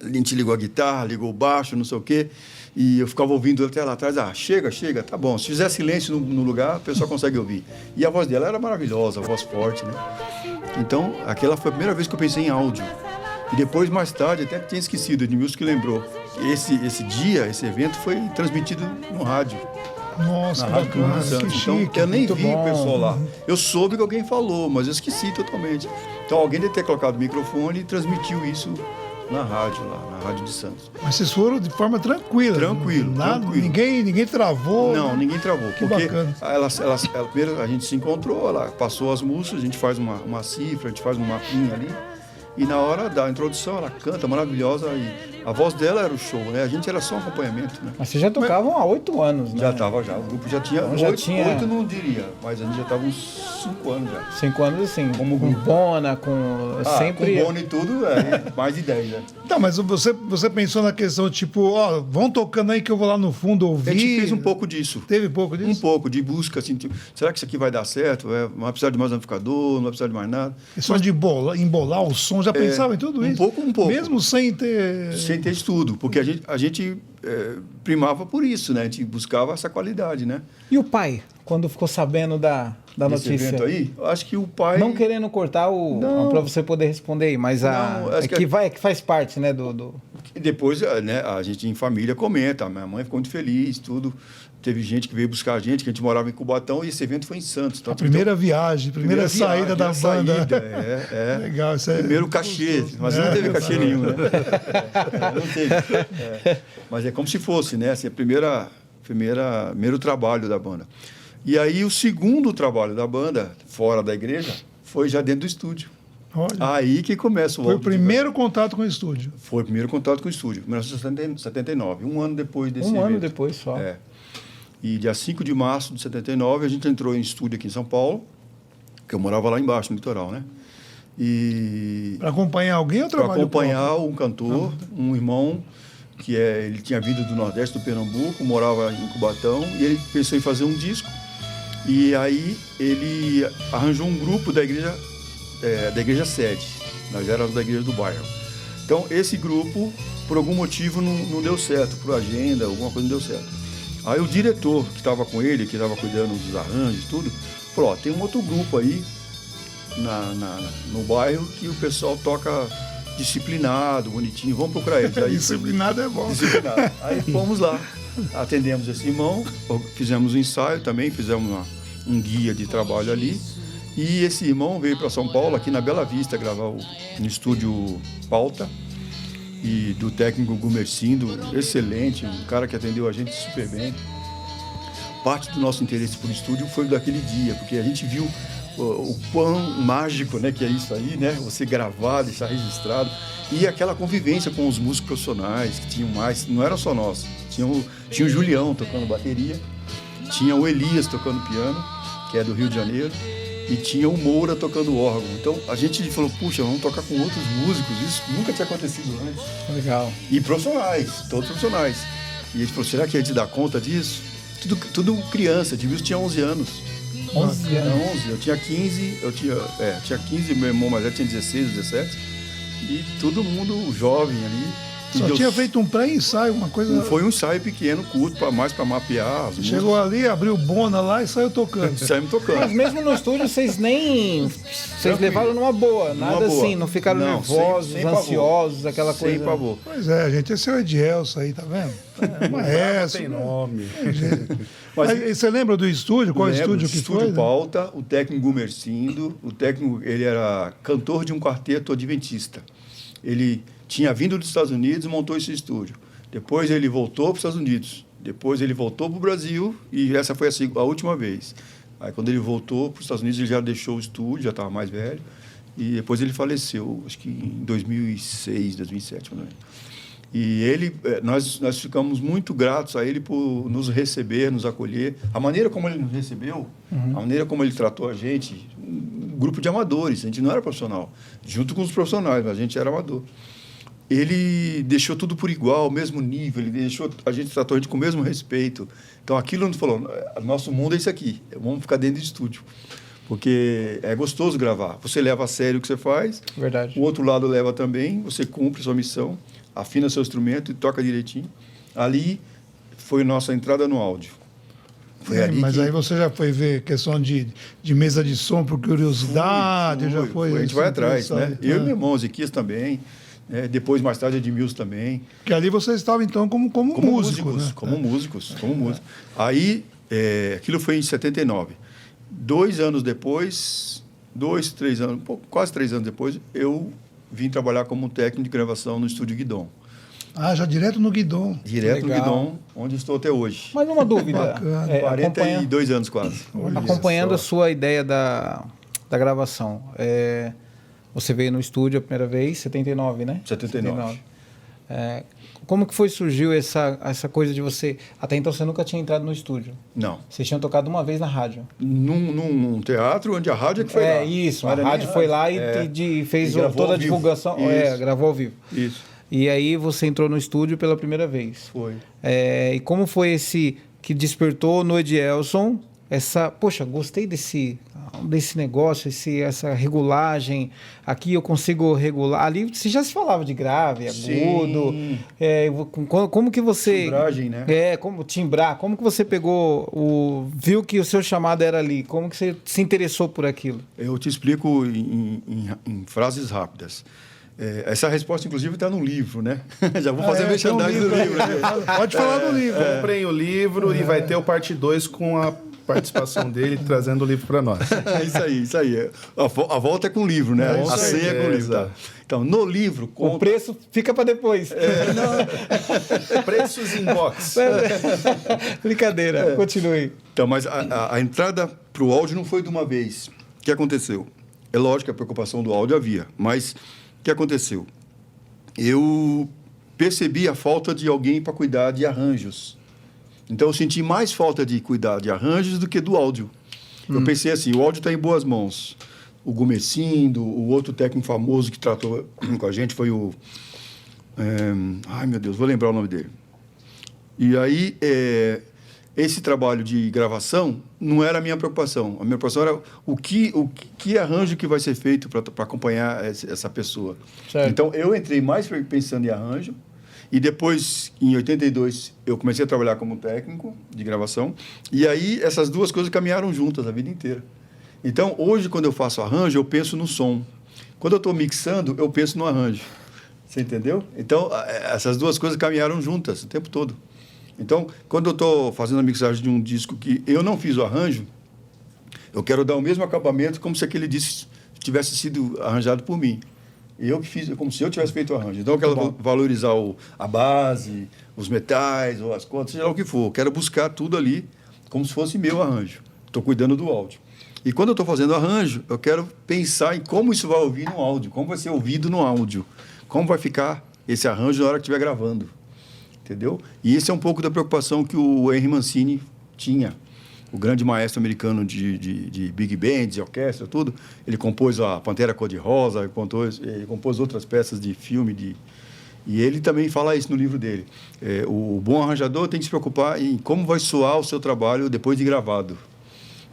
A gente ligou a guitarra, ligou o baixo, não sei o quê. E eu ficava ouvindo até lá atrás. Ah, chega, tá bom. Se fizer silêncio no lugar, a pessoa consegue ouvir. E a voz dela era maravilhosa, a voz forte, né? Então, aquela foi a primeira vez que eu pensei em áudio. E depois, mais tarde, até tinha esquecido, Edmilson que lembrou. Esse dia, esse evento foi transmitido no rádio. Nossa, Na que Rádio Clube bacana, dos Santos. que Então, chique. eu nem muito vi bom. o pessoal lá. Eu soube que alguém falou, mas eu esqueci totalmente. Então, alguém deve ter colocado o microfone e transmitiu isso na rádio, lá, na Rádio de Santos. Mas vocês foram de forma tranquila. Tranquilo, Nada, tranquilo. Ninguém travou. Não, ninguém travou. Que porque bacana. primeiro a gente se encontrou, ela passou as músicas, a gente faz uma cifra, a gente faz um mapinha ali. E na hora da introdução, ela canta maravilhosa. E a voz dela era o show, né? A gente era só um acompanhamento, né? Mas vocês já tocavam há 8 anos, né? Já estava já. O grupo já tinha Então já 8, tinha- 8 não diria, mas a gente já estava uns 5 anos já. 5 anos assim, Como com grupo. Bona, com sempre... Com Bono e tudo, mais de 10, né? Tá, mas você pensou na questão, tipo, ó, vão tocando aí que eu vou lá no fundo ouvir. A gente fez um pouco disso. Teve pouco disso? Um pouco de busca, assim, tipo, será que isso aqui vai dar certo? Não vai precisar de mais amplificador, não vai precisar de mais nada. Questão de embolar o som, já pensava em tudo um isso? pouco. Mesmo sem ter... Sem ter estudo, porque a gente primava por isso, né? A gente buscava essa qualidade, né? E o pai, quando ficou sabendo da Desse notícia? evento aí, eu acho que o pai... Não querendo cortar Não. para você poder responder aí, mas Não, acho que- que faz parte, né, do... E depois, né, a gente em família comenta, a minha mãe ficou muito feliz, tudo. Teve gente que veio buscar a gente, que a gente morava em Cubatão, e esse evento foi em Santos. A primeira viagem, primeira saída da banda. Saída, Legal, isso é... Primeiro cachê, mas não teve cachê nenhum, né? Não teve. Mas é como se fosse, né? Assim, primeiro trabalho da banda. E aí o segundo trabalho da banda, fora da igreja, foi já dentro do estúdio. Olha, Aí que começa o foi o álbum de primeiro contato com o estúdio. Foi o primeiro contato com o estúdio, 1979, um ano depois desse Um ano evento. depois só. É. E dia 5 de março de 79, a gente entrou em estúdio aqui em São Paulo, que eu morava lá embaixo, no litoral, né? E Para acompanhar alguém ou para trabalho acompanhar um cantor, um irmão, ele tinha vindo do Nordeste do Pernambuco, morava em Cubatão, e ele pensou em fazer um disco. E aí ele arranjou um grupo da igreja sede. Nós éramos da igreja do bairro. Então, esse grupo, por algum motivo, não deu certo, por agenda, alguma coisa não deu certo. Aí o diretor que estava com ele, que estava cuidando dos arranjos, tudo, falou, ó, tem um outro grupo aí no bairro que o pessoal toca disciplinado, bonitinho, vamos procurar eles. Aí, Disciplinado é bom. disciplinado. Aí fomos lá, atendemos esse irmão, fizemos um ensaio também, fizemos um guia de trabalho ali. E esse irmão veio para São Paulo, aqui na Bela Vista, gravar no estúdio Pauta, e do técnico Gumercindo, excelente, um cara que atendeu a gente super bem. Parte do nosso interesse por estúdio foi daquele dia, porque a gente viu o quão mágico, né, que é isso aí, né? Você gravar, deixar registrado. E aquela convivência com os músicos profissionais, que tinham mais, não era só nós. Tinha o Julião tocando bateria, tinha o Elias tocando piano, que é do Rio de Janeiro, e tinha o Moura tocando órgão. Então a gente falou, puxa, vamos tocar com outros músicos, isso nunca tinha acontecido antes. Legal. E profissionais, todos profissionais. E a gente falou, será que a gente dá conta disso? Tudo criança, Edmilson tinha 11 anos. 11 anos. 11, eu tinha 15, tinha 15, meu irmão mais velho tinha 16, 17. E todo mundo jovem ali. Só tinha feito um pré-ensaio, uma coisa... Foi um ensaio pequeno, curto, mais para mapear as músicas. Chegou ali, abriu bona lá e saiu tocando. Saímos tocando. Mas mesmo no estúdio, vocês levaram numa boa, nada boa. assim, não ficaram Não, nervosos, sem pavor. ansiosos, aquela Sem coisa. pavor. Pois é, gente, esse é o Edielson aí, tá vendo? É, maestro. Tem nome. Mas- Aí, você lembra do estúdio? Qual Lembro, estúdio que Estúdio foi? né? Pauta, o técnico Gumercindo. O técnico, ele era cantor de um quarteto adventista. Ele tinha vindo dos Estados Unidos e montou esse estúdio. Depois ele voltou para os Estados Unidos. Depois ele voltou para o Brasil e essa foi a última vez. Aí quando ele voltou para os Estados Unidos, ele já deixou o estúdio, já estava mais velho. E depois ele faleceu, acho que em 2006, 2007, mais ou menos. E ele, nós ficamos muito gratos a ele por nos receber, nos acolher. A maneira como ele nos recebeu, a maneira como ele tratou a gente, um grupo de amadores, a gente não era profissional, junto com os profissionais, mas a gente era amador. Ele deixou tudo por igual, ao mesmo nível, a gente tratou a gente com o mesmo respeito. Então aquilo nos falou, nosso mundo é isso aqui, vamos ficar dentro de estúdio. Porque é gostoso gravar. Você leva a sério o que você faz, Verdade. o outro lado leva também, você cumpre sua missão, afina seu instrumento e toca direitinho. Ali foi nossa entrada no áudio. Foi ali Mas que... aí você já foi ver questão de mesa de som por curiosidade, já foi... A gente vai atrás, né? interessante, Eu e meu irmão, Ezequias também, né? Depois, mais tarde, Edmilson também. Que ali você estava, então, como músico, né? Como músicos. Aí, aquilo foi em 79. 2 anos depois, 3 anos, quase 3 anos depois, eu vim trabalhar como técnico de gravação no Estúdio Guidon. Ah, já direto no guidon. Direto no Legal. Guidon, onde estou até hoje. Mas uma dúvida. Bacana. 42 anos quase. Acompanhando Olha a sua ideia da gravação, você veio no estúdio a primeira vez, 79, né? 79. Como que surgiu essa coisa de você... Até então você nunca tinha entrado no estúdio. Não. Vocês tinham tocado uma vez na rádio. Num teatro onde a rádio é que foi lá. Isso. Não A era nem rádio foi lá e fez E gravou toda a ao vivo. divulgação. Isso. Gravou ao vivo. Isso. E aí você entrou no estúdio pela primeira vez. Foi. E como foi esse que despertou no Edielson poxa, gostei desse negócio, essa regulagem, aqui eu consigo regular, ali você já se falava de grave, agudo, como que você... Timbragem, né? Como timbrar, como que você viu que o seu chamado era ali, como que você se interessou por aquilo? Eu te explico em frases rápidas. Essa resposta, inclusive, está no livro, né? Já vou fazer merchandising do livro. Né? Pode falar do livro. Comprem o livro e vai ter o parte 2 com a participação dele trazendo o livro para nós. Isso aí. A volta é com o livro, né? A ceia é com o livro. Tá? Então, no livro... O preço fica para depois. Preços em box. Brincadeira, continue. Então, mas a entrada para o áudio não foi de uma vez. O que aconteceu? É lógico que a preocupação do áudio havia, mas o que aconteceu? Eu percebi a falta de alguém para cuidar de arranjos. Então, eu senti mais falta de cuidar de arranjos do que do áudio. Eu pensei assim, o áudio está em boas mãos. O Gumecindo, o outro técnico famoso que tratou com a gente foi o... ai, meu Deus, vou lembrar o nome dele. E aí, esse trabalho de gravação não era a minha preocupação. A minha preocupação era o que arranjo que vai ser feito para acompanhar essa pessoa. Certo. Então, eu entrei mais pensando em arranjo. E depois, em 82, eu comecei a trabalhar como técnico de gravação. E aí, essas duas coisas caminharam juntas a vida inteira. Então, hoje, quando eu faço arranjo, eu penso no som. Quando eu estou mixando, eu penso no arranjo. Você entendeu? Então, essas duas coisas caminharam juntas o tempo todo. Então, quando eu estou fazendo a mixagem de um disco que eu não fiz o arranjo, eu quero dar o mesmo acabamento como se aquele disco tivesse sido arranjado por mim. Eu que fiz, como se eu tivesse feito o arranjo. Então, eu quero valorizar a base, os metais, ou as cordas, seja lá o que for. Eu quero buscar tudo ali como se fosse meu arranjo. Estou cuidando do áudio. E quando eu estou fazendo arranjo, eu quero pensar em como isso vai ouvir no áudio, como vai ser ouvido no áudio, como vai ficar esse arranjo na hora que estiver gravando. Entendeu? E esse é um pouco da preocupação que o Henry Mancini tinha. O grande maestro americano de big band, de orquestra, tudo. Ele compôs a Pantera Cor-de-Rosa, ele compôs outras peças de filme. E ele também fala isso no livro dele. O bom arranjador tem que se preocupar em como vai soar o seu trabalho depois de gravado.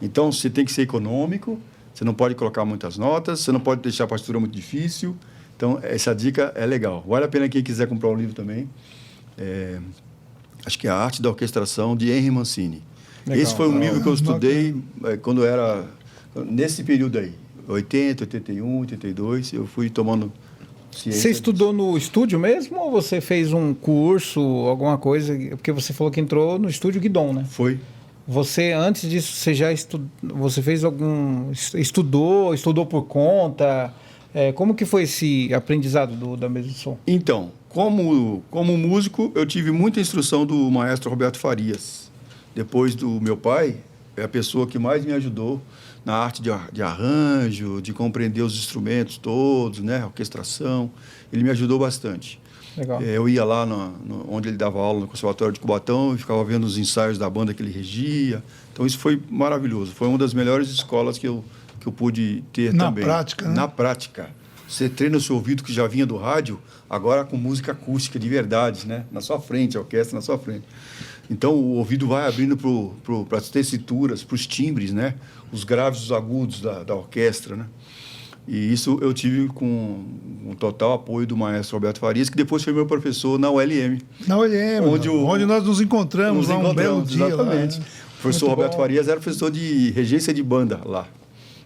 Então, você tem que ser econômico, você não pode colocar muitas notas, você não pode deixar a partitura muito difícil. Então, essa dica é legal. Vale a pena quem quiser comprar o livro também. Acho que é A Arte da Orquestração, de Henry Mancini. Legal. Esse foi um livro que eu estudei quando era... Nesse período aí, 80, 81, 82, eu fui tomando ciência. Você estudou no estúdio mesmo ou você fez um curso, alguma coisa? Porque você falou que entrou no estúdio Guidon, né? Foi. Você, antes disso, você já você fez estudou por conta? Como que foi esse aprendizado da mesa de som? Então, como músico, eu tive muita instrução do maestro Roberto Farias. Depois do meu pai, é a pessoa que mais me ajudou na arte de arranjo, de compreender os instrumentos todos, né, a orquestração. Ele me ajudou bastante. Legal. Eu ia lá onde ele dava aula no Conservatório de Cubatão e ficava vendo os ensaios da banda que ele regia. Então, isso foi maravilhoso. Foi uma das melhores escolas que eu pude ter também. Na prática, né? Na prática. Você treina o seu ouvido que já vinha do rádio, agora com música acústica de verdade, né? Na sua frente, a orquestra na sua frente. Então, o ouvido vai abrindo para as tessituras, para os timbres, né? Os graves, os agudos da orquestra, né? E isso eu tive com o total apoio do maestro Roberto Farias, que depois foi meu professor na ULM. Na ULM, onde nós nos encontramos lá um belo dia. Exatamente. Lá, né? O professor Roberto Farias era professor de regência de banda lá.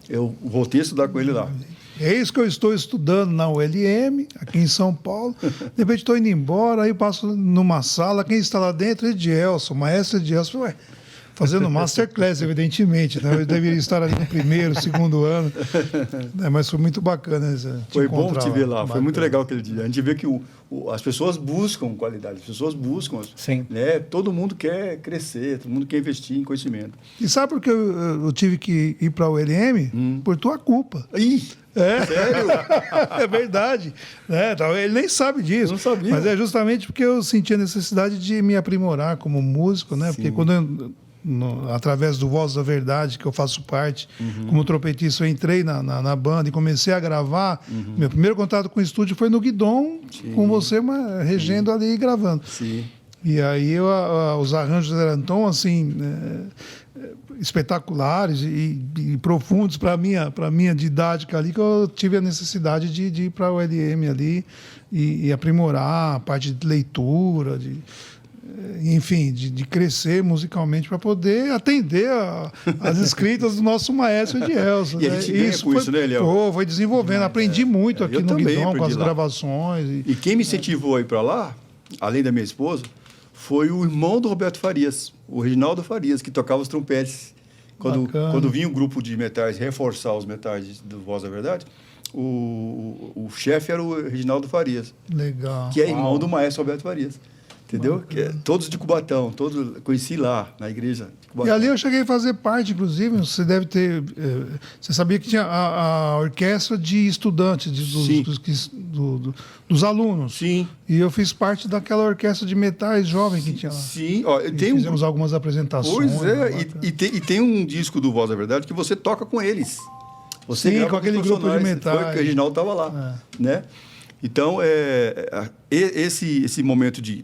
Eu voltei a estudar com ele lá. É isso que eu estou estudando na ULM, aqui em São Paulo. De repente estou indo embora, aí passo numa sala, quem está lá dentro é Edielson, maestro Edielson. Ué, fazendo masterclass, evidentemente. Né? Eu deveria estar ali no primeiro, segundo ano. Mas foi muito bacana. Foi bom te ver lá, bacana. foi muito legal aquele dia. A gente vê que as pessoas buscam qualidade, as pessoas buscam. Sim. Né? Todo mundo quer crescer, todo mundo quer investir em conhecimento. E sabe por que eu tive que ir para a ULM? Por tua culpa. Ih! Sério? É verdade. Ele nem sabe disso. Não sabia. Mas é justamente porque eu senti a necessidade de me aprimorar como músico, né? Porque quando através do Voz da Verdade, que eu faço parte, como trompetista, eu entrei na banda e comecei a gravar. Meu primeiro contato com o estúdio foi no Guidon, com você regendo ali e gravando. Sim. E aí os arranjos eram tão assim espetaculares e profundos para a minha didática ali, que eu tive a necessidade de ir para o ULM ali e aprimorar a parte de leitura, enfim, de crescer musicalmente para poder atender as escritas do nosso maestro Edielson. E a gente ganha com isso, né, Eliel? Foi desenvolvendo, aprendi muito aqui no Guidon com as lá. gravações. E quem me incentivou a ir para lá, além da minha esposa, foi o irmão do Roberto Farias, o Reginaldo Farias, que tocava os trompetes. Quando vinha um grupo de metais reforçar os metais do Voz da Verdade, o chefe era o Reginaldo Farias. Legal. Que é irmão do maestro Roberto Farias. Entendeu? Todos de Cubatão, todos conheci lá, na igreja de Cubatão. E ali eu cheguei a fazer parte, inclusive, você deve ter... você sabia que tinha a orquestra de estudantes, dos alunos. Sim. E eu fiz parte daquela orquestra de metais jovem que tinha lá. Sim. Fizemos algumas apresentações. Pois é, e tem um disco do Voz da Verdade que você toca com eles. Você Sim, grava com aquele grupo de metais. Foi que o Reginaldo estava lá, né? Então, esse momento de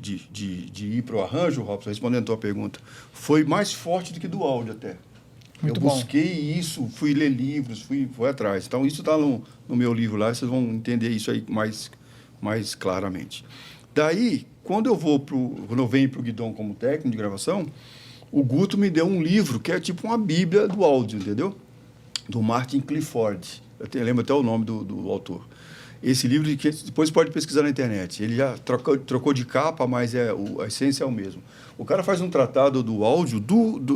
ir para o arranjo, Robson, respondendo a tua pergunta, foi mais forte do que do áudio até. Muito eu busquei isso, fui ler livros, fui atrás. Então, isso está no meu livro lá, vocês vão entender isso aí mais claramente. Daí, quando eu venho para o Guidon como técnico de gravação, o Guto me deu um livro que é tipo uma bíblia do áudio, entendeu? Do Martin Clifford. Eu lembro até o nome do autor. Esse livro, que depois pode pesquisar na internet. Ele já trocou de capa, mas a essência é o mesmo. O cara faz um tratado do áudio,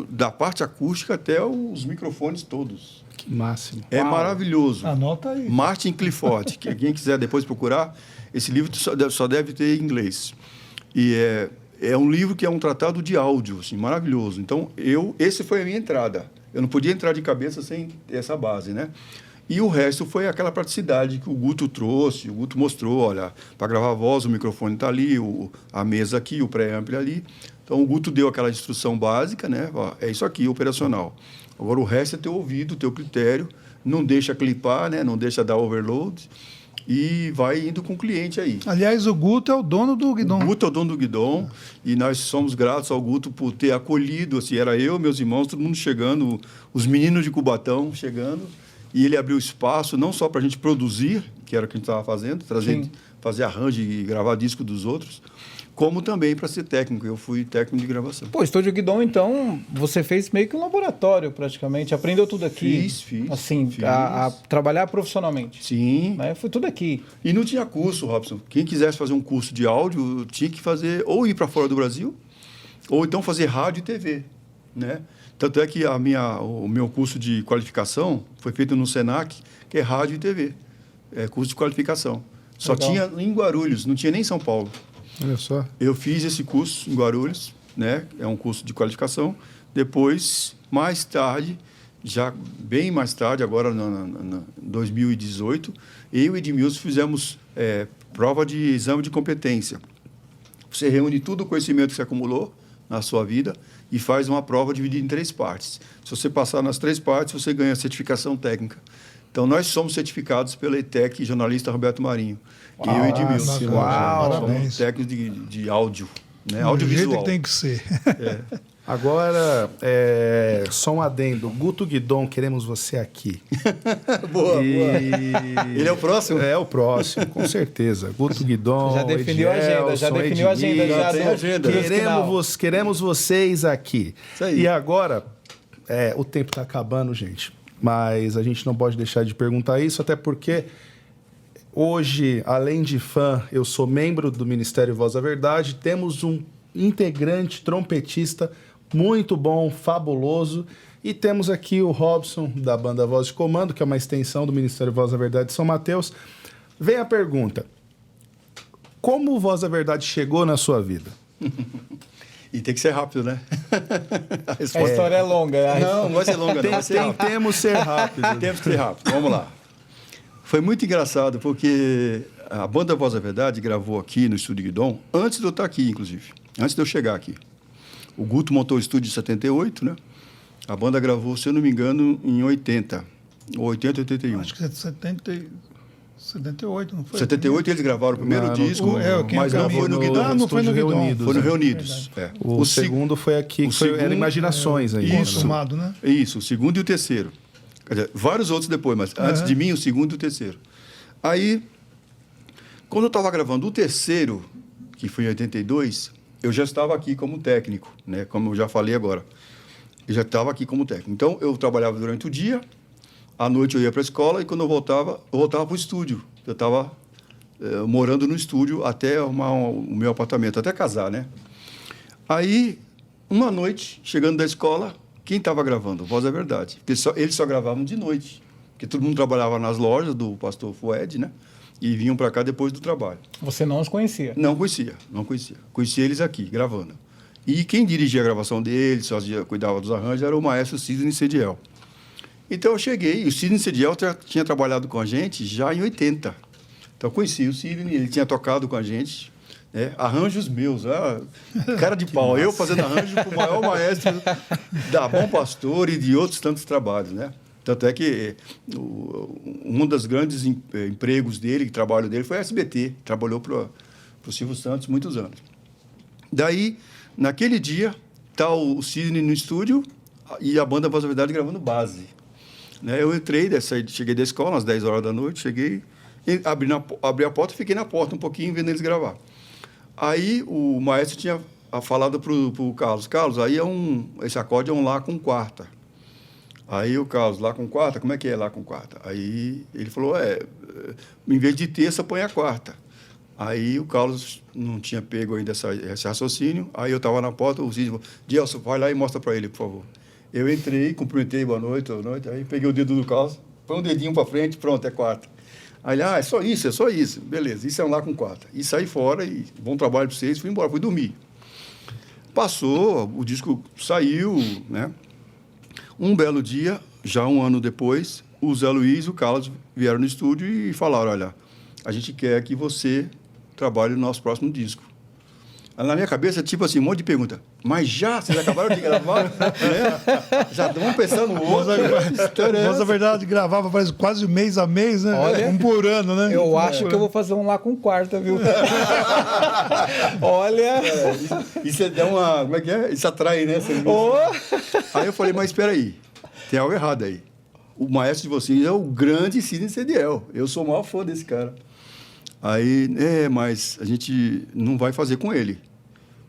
da parte acústica até os microfones todos. Que máximo. É maravilhoso. Anota aí. Martin Clifford, que quem quiser depois procurar, esse livro só deve ter em inglês. E é um livro que é um tratado de áudio, assim, maravilhoso. Então, esse foi a minha entrada. Eu não podia entrar de cabeça sem essa base, né? E o resto foi aquela praticidade que o Guto trouxe, o Guto mostrou, olha, para gravar a voz, o microfone está ali, a mesa aqui, o pré-ampli ali. Então, o Guto deu aquela instrução básica, né? Ó, é isso aqui, operacional. Agora, o resto é teu ouvido, teu critério, não deixa clipar, né? Não deixa dar overload e vai indo com o cliente aí. Aliás, o Guto é o dono do Guidon. O Guto é o dono do Guidon e nós somos gratos ao Guto por ter acolhido, assim, era eu, meus irmãos, todo mundo chegando, os meninos de Cubatão chegando E ele abriu espaço não só para a gente produzir, que era o que a gente estava fazendo, fazer arranjo e gravar disco dos outros, como também para ser técnico. Eu fui técnico de gravação. Pô, Estúdio Guidon, então, você fez meio que um laboratório, praticamente. Aprendeu tudo aqui. Fiz. Assim, Fiz. a trabalhar profissionalmente. Sim. Né? Foi tudo aqui. E não tinha curso, Robson. Quem quisesse fazer um curso de áudio tinha que fazer ou ir para fora do Brasil, ou então fazer rádio e TV, né? Tanto é que o meu curso de qualificação foi feito no Senac, que é rádio e TV. É curso de qualificação. Só Legal. tinha em Guarulhos, não tinha nem em São Paulo. Olha só. Eu fiz esse curso em Guarulhos, né? É um curso de qualificação. Depois, mais tarde, já bem mais tarde, agora em 2018, eu e Edmilson fizemos prova de exame de competência. Você reúne todo o conhecimento que você acumulou na sua vida e faz uma prova dividida em 3 partes. Se você passar nas 3 partes, você ganha a certificação técnica. Então, nós somos certificados pela ETEC, jornalista Roberto Marinho. E eu e Edmilson. Uau, Somos parabéns. técnicos de áudio, né? Do jeito Audiovisual. que tem que ser. Agora, só um adendo. Guto Guidon, queremos você aqui. Boa, E- boa. Ele é o próximo? É o próximo, com certeza. Guto Guidon, Já definiu a agenda, já definiu a agenda. Já tem do- agenda. do final. Queremos vocês aqui. Isso aí. E agora, o tempo está acabando, gente. Mas a gente não pode deixar de perguntar isso, até porque hoje, além de fã, eu sou membro do Ministério Voz da Verdade. Temos um integrante, trompetista, muito bom, fabuloso. E temos aqui o Robson, da banda Voz de Comando, que é uma extensão do Ministério Voz da Verdade de São Mateus. Vem a pergunta. Como o Voz da Verdade chegou na sua vida? E tem que ser rápido, né? A A resposta história é longa. Não vai ser longa, não. Vai ser rápido. Tentemos ser rápidos. Temos que ser rápido. Vamos lá. Foi muito engraçado, porque a banda Voz da Verdade gravou aqui no Estúdio Guidon, antes de eu estar aqui, inclusive. Antes de eu chegar aqui. O Guto montou o estúdio em 78, né? A banda gravou, se eu não me engano, em 80. Ou 80, 81. Acho que é 78, não foi? 78 eles gravaram o primeiro Não, disco, Quem mas não Caminha foi no Guidon. Ah, não foi no Estúdio Guidon. Reunidos. Foi no né? Reunidos. É. O se- segundo foi aqui, o que foi, era segundo- Imaginações ainda. Isso. Consumado, né? Isso, o segundo e o terceiro. Quer dizer, vários outros depois, mas antes de mim, o segundo e o terceiro. Aí, quando eu estava gravando o terceiro, que foi em 82, eu já estava aqui como técnico, né? Como eu já falei agora. Eu já estava aqui como técnico. Então, eu trabalhava durante o dia, à noite eu ia para a escola e quando eu voltava para o estúdio. Eu estava morando no estúdio até arrumar o meu apartamento, até casar, né? Aí, uma noite, chegando da escola, quem estava gravando? Voz da Verdade. Porque eles só gravavam de noite. Porque todo mundo trabalhava nas lojas do pastor Fued, né? E vinham para cá depois do trabalho. Você não os conhecia. Não conhecia. Conhecia eles aqui, gravando. E quem dirigia a gravação deles, cuidava dos arranjos, era o maestro Sidney Cediel. Então eu cheguei, e o Sidney Cediel tinha trabalhado com a gente já em 80. Então eu conheci o Sidney, ele tinha tocado com a gente, né? Arranjos meus, cara de pau. Eu fazendo arranjo com o maior maestro da Bom Pastor e de outros tantos trabalhos, né? Tanto é que um dos grandes empregos dele, trabalho dele, foi a SBT. Trabalhou para o Silvio Santos muitos anos. Daí, naquele dia, está o Sidney no estúdio e a banda Voz da Verdade gravando base. Né? Eu entrei, cheguei da escola às 10 horas da noite, cheguei, abri a porta e fiquei na porta um pouquinho vendo eles gravar. Aí o maestro tinha falado para o Carlos, aí esse acorde é um Lá com quarta. Aí o Carlos, Lá com quarta, como é que é Lá com quarta? Aí ele falou, em vez de terça, põe a quarta. Aí o Carlos não tinha pego ainda esse raciocínio, aí eu estava na porta, o Cid falou, Gelson, vai lá e mostra para ele, por favor. Eu entrei, cumprimentei, boa noite, aí peguei o dedo do Carlos, põe um dedinho para frente, pronto, é quarta. Aí ele, é só isso, beleza, isso é um Lá com quarta. E saí fora, e bom trabalho para vocês, fui embora, fui dormir. Passou, o disco saiu, né? Um belo dia, já um ano depois, o Zé Luiz e o Carlos vieram no estúdio e falaram, olha, a gente quer que você trabalhe no nosso próximo disco. Na minha cabeça, tipo assim, um monte de pergunta. Mas já? Vocês acabaram de gravar? Né? Já estão pensando no outro. Voz da Verdade gravava parece quase mês a mês, né? Olha, um por ano, né? Eu acho que eu vou fazer um Lá com quarta, viu? Olha... Isso dá uma... Como é que é? Isso atrai, né? Oh. Aí eu falei, mas espera aí. Tem algo errado aí. o maestro de vocês é o grande Sidney Cediel. Eu sou o maior fã desse cara. Aí, mas a gente não vai fazer com ele.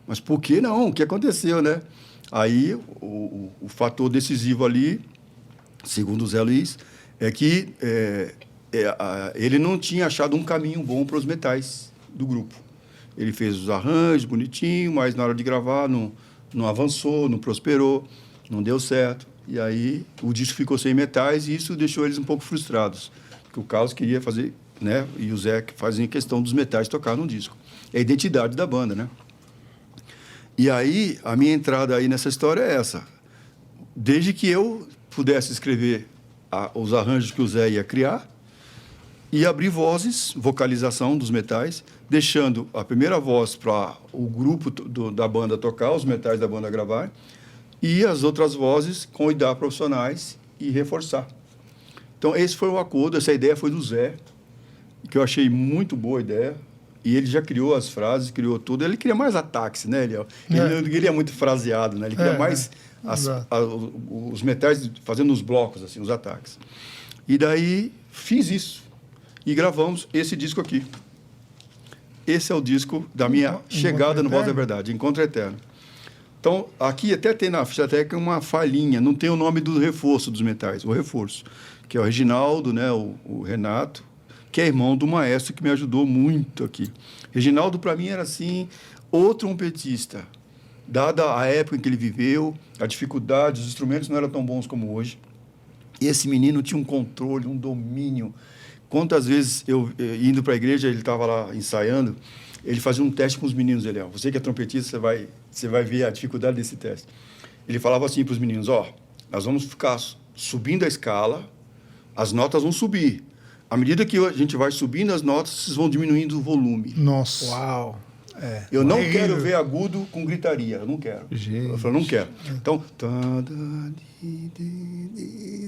Mas por que não? O que aconteceu, né? Aí, o fator decisivo ali, segundo o Zé Luiz, é que ele não tinha achado um caminho bom para os metais do grupo. Ele fez os arranjos bonitinho, mas na hora de gravar não avançou, não prosperou, não deu certo. E aí o disco ficou sem metais e isso deixou eles um pouco frustrados. Porque o Carlos queria fazer, né? E o Zé fazia questão dos metais tocar no disco. É a identidade da banda, né? E aí a minha entrada aí nessa história é essa. Desde que eu pudesse escrever os arranjos que o Zé ia criar e abrir vozes, vocalização dos metais, deixando a primeira voz para o grupo da banda tocar, os metais da banda gravar, e as outras vozes cuidar profissionais e reforçar. Então, esse foi o acordo, essa ideia foi do Zé, que eu achei muito boa ideia, e ele já criou as frases, criou tudo. Ele queria mais ataques, né, Eliel? Ele não queria muito fraseado, né? Ele queria mais os metais fazendo os blocos, assim, os ataques. E daí, fiz isso, e gravamos esse disco aqui. Esse é o disco da minha chegada no Voz da Verdade, Encontro Eterno. Então, aqui até tem na ficha técnica uma falhinha, não tem o nome do reforço dos metais, o reforço, que é o Reginaldo, né, o Renato, que é irmão do maestro que me ajudou muito aqui. Reginaldo, para mim, era assim, outro trompetista. Dada a época em que ele viveu, a dificuldade, os instrumentos não eram tão bons como hoje. E esse menino tinha um controle, um domínio. Quantas vezes eu, indo para a igreja, ele estava lá ensaiando, ele fazia um teste com os meninos, você que é trompetista, você vai ver a dificuldade desse teste. Ele falava assim para os meninos, nós vamos ficar subindo a escala, as notas vão subir. À medida que a gente vai subindo as notas, vocês vão diminuindo o volume. Nossa. Uau! Eu não quero ver agudo com gritaria, eu não quero. Gente. Eu falei, não quero. Então...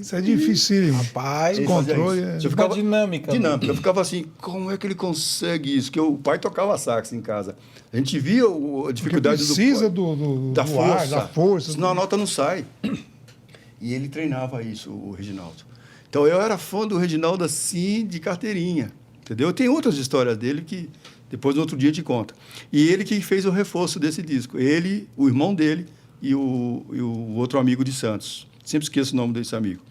Isso é difícil. Rapaz, Ele controle fazia isso. é... Eu ficava, dinâmica. Dinâmica. Eu ficava assim, como é que ele consegue isso? Porque o pai tocava sax em casa. A gente via a dificuldade precisa da força. ar, da força. Senão a nota não sai. E ele treinava isso, o Reginaldo. Então, eu era fã do Reginaldo assim, de carteirinha. Entendeu? Tem outras histórias dele que depois, no outro dia, te conta. E ele que fez o reforço desse disco. Ele, o irmão dele e o outro amigo de Santos. Sempre esqueço o nome desse amigo.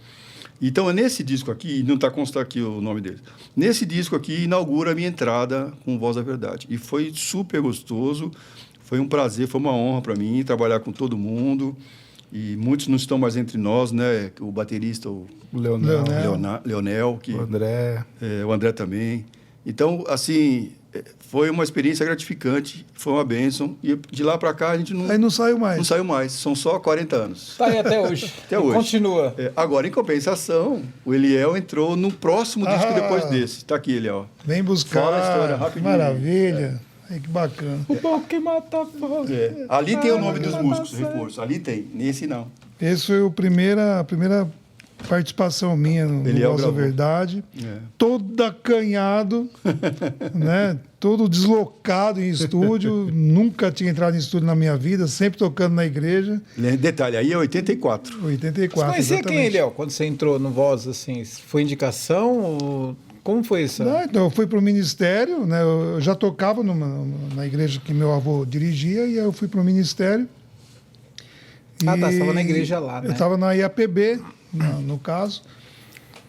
Então, é nesse disco aqui, não está constando aqui o nome dele, nesse disco aqui inaugura a minha entrada com Voz da Verdade. E foi super gostoso, foi um prazer, foi uma honra para mim trabalhar com todo mundo. E muitos não estão mais entre nós, né? O baterista, o Leonel, que, o André também. Então, assim, foi uma experiência gratificante, foi uma bênção. E de lá para cá a gente não... Aí não saiu mais. Não saiu mais, são só 40 anos. Está aí até hoje. Até hoje. Continua. Agora, em compensação, o Eliel entrou no próximo disco depois desse. Está aqui, Eliel. Vem buscar. Fala a história rapidinho. Maravilha. Ai, que bacana. O bom que mata a voz. Ali tem o nome dos músicos, reforço. Ali tem, nesse não. Esse foi a primeira participação minha no Eliel Voz da gravou. Verdade. Todo acanhado, né? Todo deslocado em estúdio. Nunca tinha entrado em estúdio na minha vida, sempre tocando na igreja. Detalhe, aí é 84. 84. Você conhecia exatamente. quem, Léo, quando você entrou no Voz, assim? Foi indicação ou... Como foi isso? Não, então, eu fui para o ministério, né? Eu já tocava na igreja que meu avô dirigia, e aí eu fui para o ministério. Tá, você estava na igreja lá, né? Eu estava na IAPB, no caso.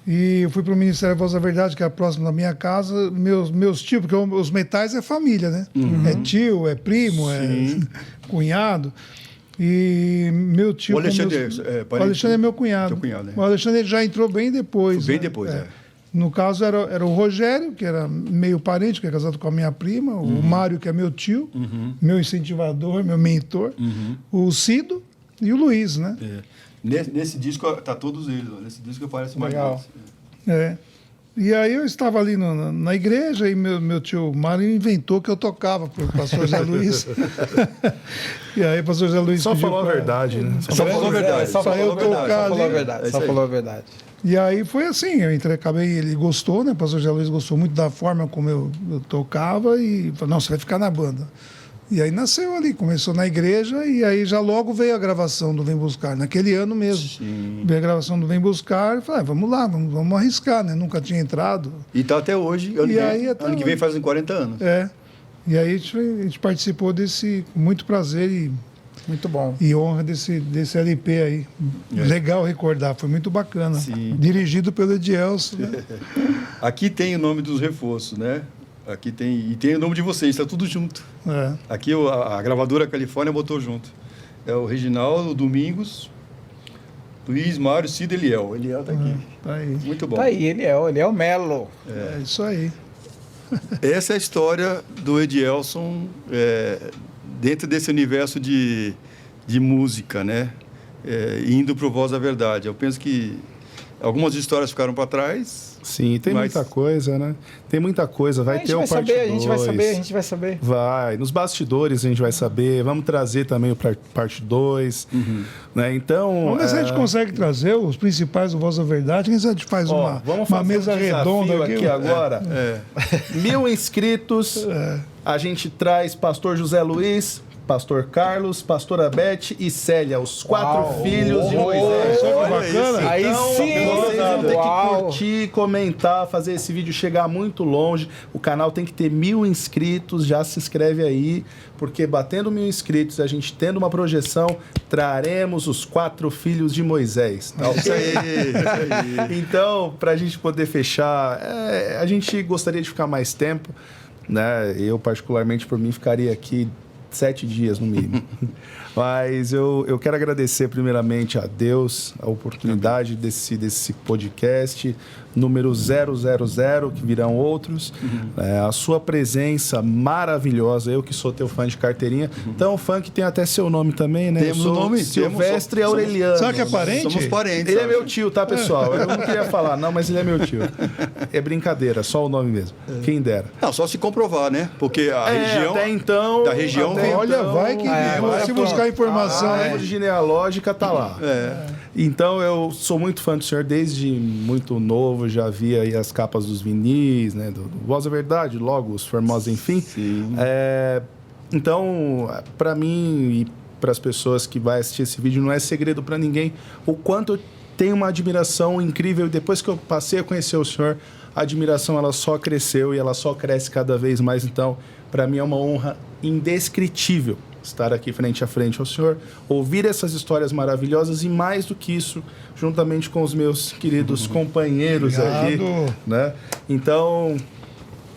E eu fui para o Ministério da Voz da Verdade, que é próximo da minha casa. Meus tios, porque os metais é família, né? É tio, é primo, é cunhado. E meu tio... O Alexandre o Alexandre é meu cunhado. Teu cunhado, né? O Alexandre já entrou bem depois. Bem né? depois, No caso, era o Rogério, que era meio parente, que é casado com a minha prima. O Mário, que é meu tio, meu incentivador, meu mentor. O Cido e o Luiz, né? Nesse disco tá todos eles. Nesse disco aparece mais Legal. eles. E aí eu estava ali na igreja e meu tio Mário inventou que eu tocava para o pastor Zé Luiz. E aí o pastor Zé Luiz Só pediu falou a pra- verdade, né? Só falou a verdade. Só Só eu falou a verdade. tocar Só falou a ali. verdade. É Só isso falou a aí. verdade. E aí foi assim, acabei, ele gostou, né? O pastor Zé Luiz gostou muito da forma como eu tocava e falou, não, você vai ficar na banda. E aí nasceu ali, começou na igreja e aí já logo veio a gravação do Vem Buscar, naquele ano mesmo. Sim. Veio a gravação do Vem Buscar e falei, vamos lá, vamos arriscar, né? Nunca tinha entrado. E tá até hoje. Ano, E que, aí, até ano que vem fazem 40 anos. É. E aí a gente participou desse, com muito prazer Muito bom. e honra desse LP aí. Legal recordar, foi muito bacana. Sim. Dirigido pelo Edielson, né? Aqui tem o nome dos reforços, né? Aqui tem. E tem o nome de vocês, está tudo junto. É. Aqui a gravadora Califórnia botou junto. É o Reginaldo, o Domingos, Luiz, Mário, Cida e Eliel. Eliel tá aqui. Tá aí. Muito bom. Tá aí, ele é o Melo. É isso aí. Essa é a história do Edielson dentro desse universo de música, né? Indo pro Voz da Verdade. Eu penso que algumas histórias ficaram para trás. Sim, tem Mas- muita coisa, né? Tem muita coisa. Vai ter o parte 2. A gente vai saber. Vai. Nos bastidores a gente vai saber. Vamos trazer também o parte 2. Né? Então. Vamos ver se a gente consegue trazer os principais do Voz da Verdade. Quem sabe a gente faz Ó, uma vamos fazer mesa um desafio redonda aqui agora. 1000 inscritos. A gente traz Pastor José Luiz, Pastor Carlos, Pastora Beth e Célia, os 4 filhos de Moisés. Só que Olha bacana. isso. Aí Então, sim! vocês vão ter que Uau. curtir, comentar, fazer esse vídeo chegar muito longe. O canal tem que ter 1000 inscritos, já se inscreve aí, porque batendo 1000 inscritos, a gente tendo uma projeção, traremos os 4 filhos de Moisés. Tá? Isso aí, isso aí. Então, para a gente poder fechar, a gente gostaria de ficar mais tempo, né? Eu, particularmente, por mim, ficaria aqui 7 dias no mínimo. Mas eu quero agradecer primeiramente a Deus a oportunidade desse podcast número 000, que virão outros. A sua presença maravilhosa, eu que sou teu fã de carteirinha. Então, fã que tem até seu nome também, né? Temos Eu sou o nome, Silvestre temos, Aureliano. Será que é parente? Somos parentes. Ele é sabe? meu tio, tá, pessoal? Eu não queria falar, não, mas ele é meu tio. É brincadeira, só o nome mesmo. Quem dera. Não, só se comprovar, né? Porque a região. Até então. da região até vem- Olha, então, vai que agora se pronto. buscar informação, a né? árvore genealógica tá lá. Então eu sou muito fã do senhor desde muito novo, já via aí as capas dos vinis, né? Do Voz da Verdade, logo os Formosos, enfim. Sim. Então, para mim e para as pessoas que vai assistir esse vídeo, não é segredo para ninguém o quanto eu tenho uma admiração incrível. E depois que eu passei a conhecer o senhor, a admiração ela só cresceu e ela só cresce cada vez mais. Então, para mim é uma honra indescritível estar aqui frente a frente ao senhor, ouvir essas histórias maravilhosas e mais do que isso, juntamente com os meus queridos companheiros aqui, Obrigado. né? Então,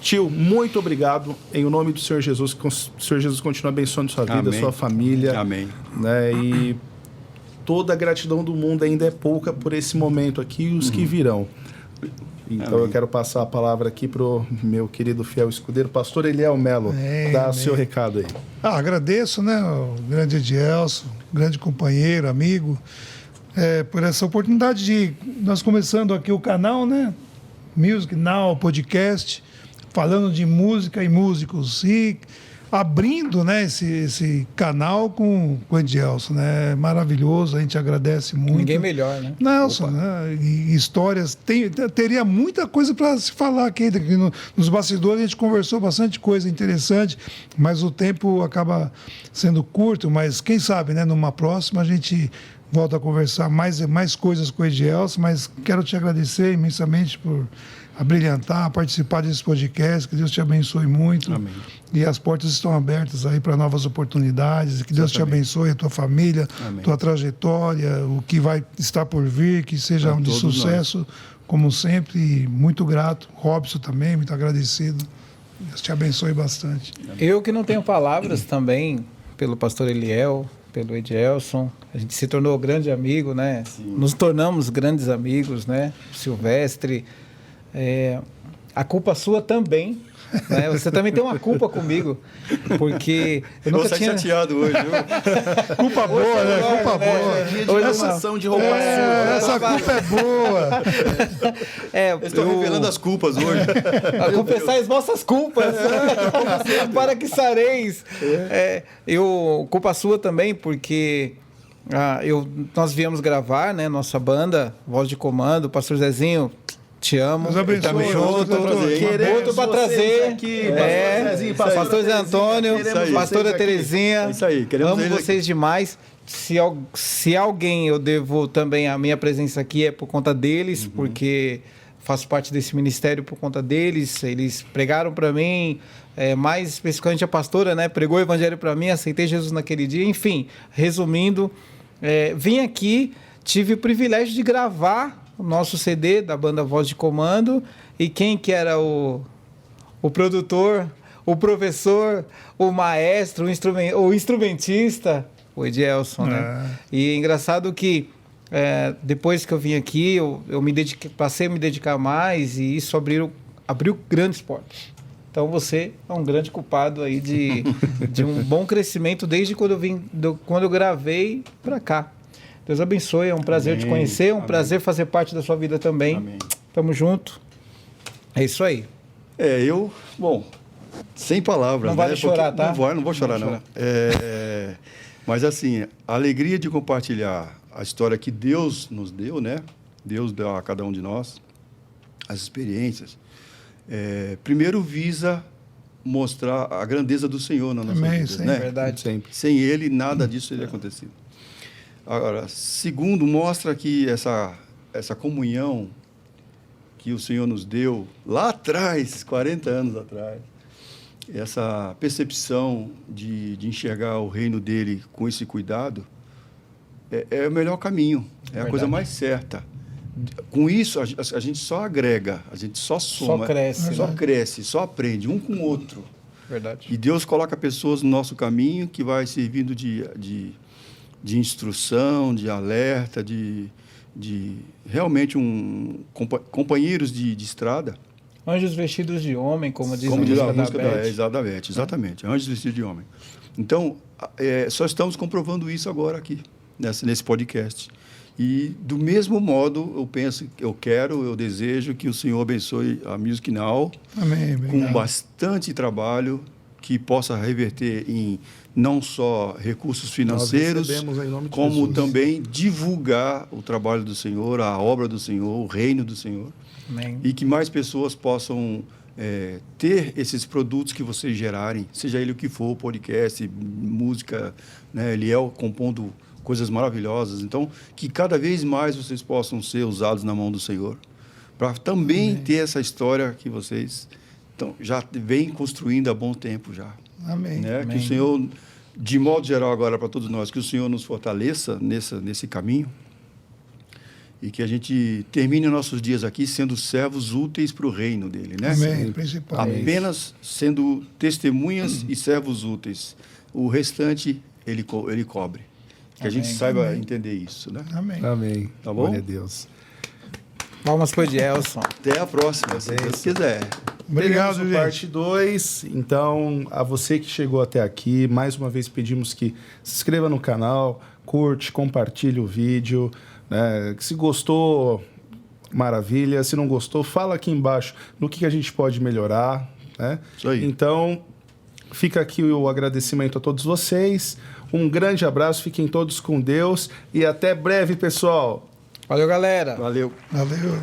tio, muito obrigado em o nome do Senhor Jesus, que o Senhor Jesus continue abençoando sua vida, Amém. sua família, Amém. né? E toda a gratidão do mundo ainda é pouca por esse momento aqui e os que virão. Então eu quero passar a palavra aqui pro meu querido fiel escudeiro, pastor Eliel Melo. Amém, Dá o amém. seu recado aí. Agradeço, né, o grande Edielson, grande companheiro, amigo, por essa oportunidade de nós começando aqui o canal, né, Music Now Podcast, falando de música e músicos e abrindo, né, esse canal com o Edielson, né, maravilhoso, a gente agradece muito. Ninguém melhor, né? Nelson, né? E histórias. Teria muita coisa para se falar aqui. Nos bastidores a gente conversou bastante coisa interessante, mas o tempo acaba sendo curto. Mas quem sabe, né? Numa próxima a gente volta a conversar mais coisas com o Edielson. Mas quero te agradecer imensamente por abrilhantar, participar desse podcast. Que Deus te abençoe muito. Amém. E as portas estão abertas aí para novas oportunidades. Que Deus te abençoe, a tua família, Amém. tua trajetória, o que vai estar por vir, que seja A de todos sucesso, como sempre. E muito grato. Robson também, muito agradecido. Deus te abençoe bastante. Eu que não tenho palavras também, pelo pastor Eliel, pelo Edielson, a gente se tornou grande amigo, né? Nos tornamos grandes amigos, né? Silvestre, a culpa sua também, né? Você também tem uma culpa comigo, porque eu nunca Você tinha... é chateado hoje, viu? Culpa boa, né? Culpa boa. Dia de Hoje lançação de roupa Essa culpa é boa. Eles estão revelando as culpas hoje. A confessar as vossas culpas, para que sareis. Culpa sua também, porque nós viemos gravar, né, nossa banda, Voz de Comando, o pastor Zezinho, Te amo. Deus abençoe. Tamo junto. Deus abençoe. Queremos Outro para vocês trazer. aqui, Pastor Zé Antônio, queremos pastora vocês aqui. Terezinha. É isso aí, queremos Amo eles vocês demais. Se alguém eu devo também a minha presença aqui é por conta deles, porque faço parte desse ministério por conta deles. Eles pregaram para mim, mais especificamente a pastora, né? Pregou o evangelho para mim, aceitei Jesus naquele dia. Enfim, resumindo, vim aqui, tive o privilégio de gravar o nosso CD da banda Voz de Comando. E quem que era o produtor, o professor, o maestro, o instrumentista? O Edielson, né? E é engraçado que depois que eu vim aqui, eu passei a me dedicar mais e isso abriu grandes portas. Então você é um grande culpado aí de um bom crescimento desde quando eu gravei para cá. Deus abençoe, é um prazer te conhecer, é um prazer fazer parte da sua vida também. Amém. Tamo junto. É isso aí. Bom, sem palavras. Não vale chorar, tá? Não vou chorar, não. Mas assim, a alegria de compartilhar a história que Deus nos deu, né? Deus deu a cada um de nós, as experiências. Primeiro visa mostrar a grandeza do Senhor na nossa vida, né? É verdade. Sempre. Sem Ele, nada disso teria acontecido. Agora, segundo, mostra que essa comunhão que o Senhor nos deu lá atrás, 40 anos atrás, essa percepção de enxergar o reino dele com esse cuidado, é o melhor caminho, a coisa mais certa. Com isso, a gente só agrega, a gente só soma, Só cresce, só aprende um com o outro. Verdade. E Deus coloca pessoas no nosso caminho que vai servindo de instrução, de alerta, de realmente companheiros de estrada. Anjos vestidos de homem, como diz Como a diz a música música da Beth. exatamente. Anjos vestidos de homem. Então, só estamos comprovando isso agora aqui, nesse podcast. E, do mesmo modo, eu penso, eu desejo que o Senhor abençoe a Music Now. Amém. Com bastante trabalho que possa reverter em não só recursos financeiros, recebemos em nome de como Jesus. também divulgar o trabalho do Senhor, a obra do Senhor, o reino do Senhor. Amém. E que mais pessoas possam ter esses produtos que vocês gerarem, seja ele o que for, podcast, música, né, Eliel compondo coisas maravilhosas. Então, que cada vez mais vocês possam ser usados na mão do Senhor, para também ter essa história que vocês já vêm construindo há bom tempo já. Amém. Né? Amém. Que o Senhor, de modo geral agora para todos nós, que o Senhor nos fortaleça nesse caminho e que a gente termine nossos dias aqui sendo servos úteis para o reino dele, né? Amém, principalmente. Apenas sendo testemunhas e servos úteis. O restante ele cobre. Que a gente saiba entender isso, né? Amém. Amém. Tá bom? Glória a Deus. Palmas para o Edielson. Até a próxima, se Deus quiser. Obrigado, Teremos o gente. parte 2. Então, a você que chegou até aqui, mais uma vez pedimos que se inscreva no canal, curte, compartilhe o vídeo. Né? Se gostou, maravilha. Se não gostou, fala aqui embaixo no que a gente pode melhorar. Né? Isso aí. Então, fica aqui o agradecimento a todos vocês. Um grande abraço, fiquem todos com Deus e até breve, pessoal. Valeu, galera. Valeu. Valeu.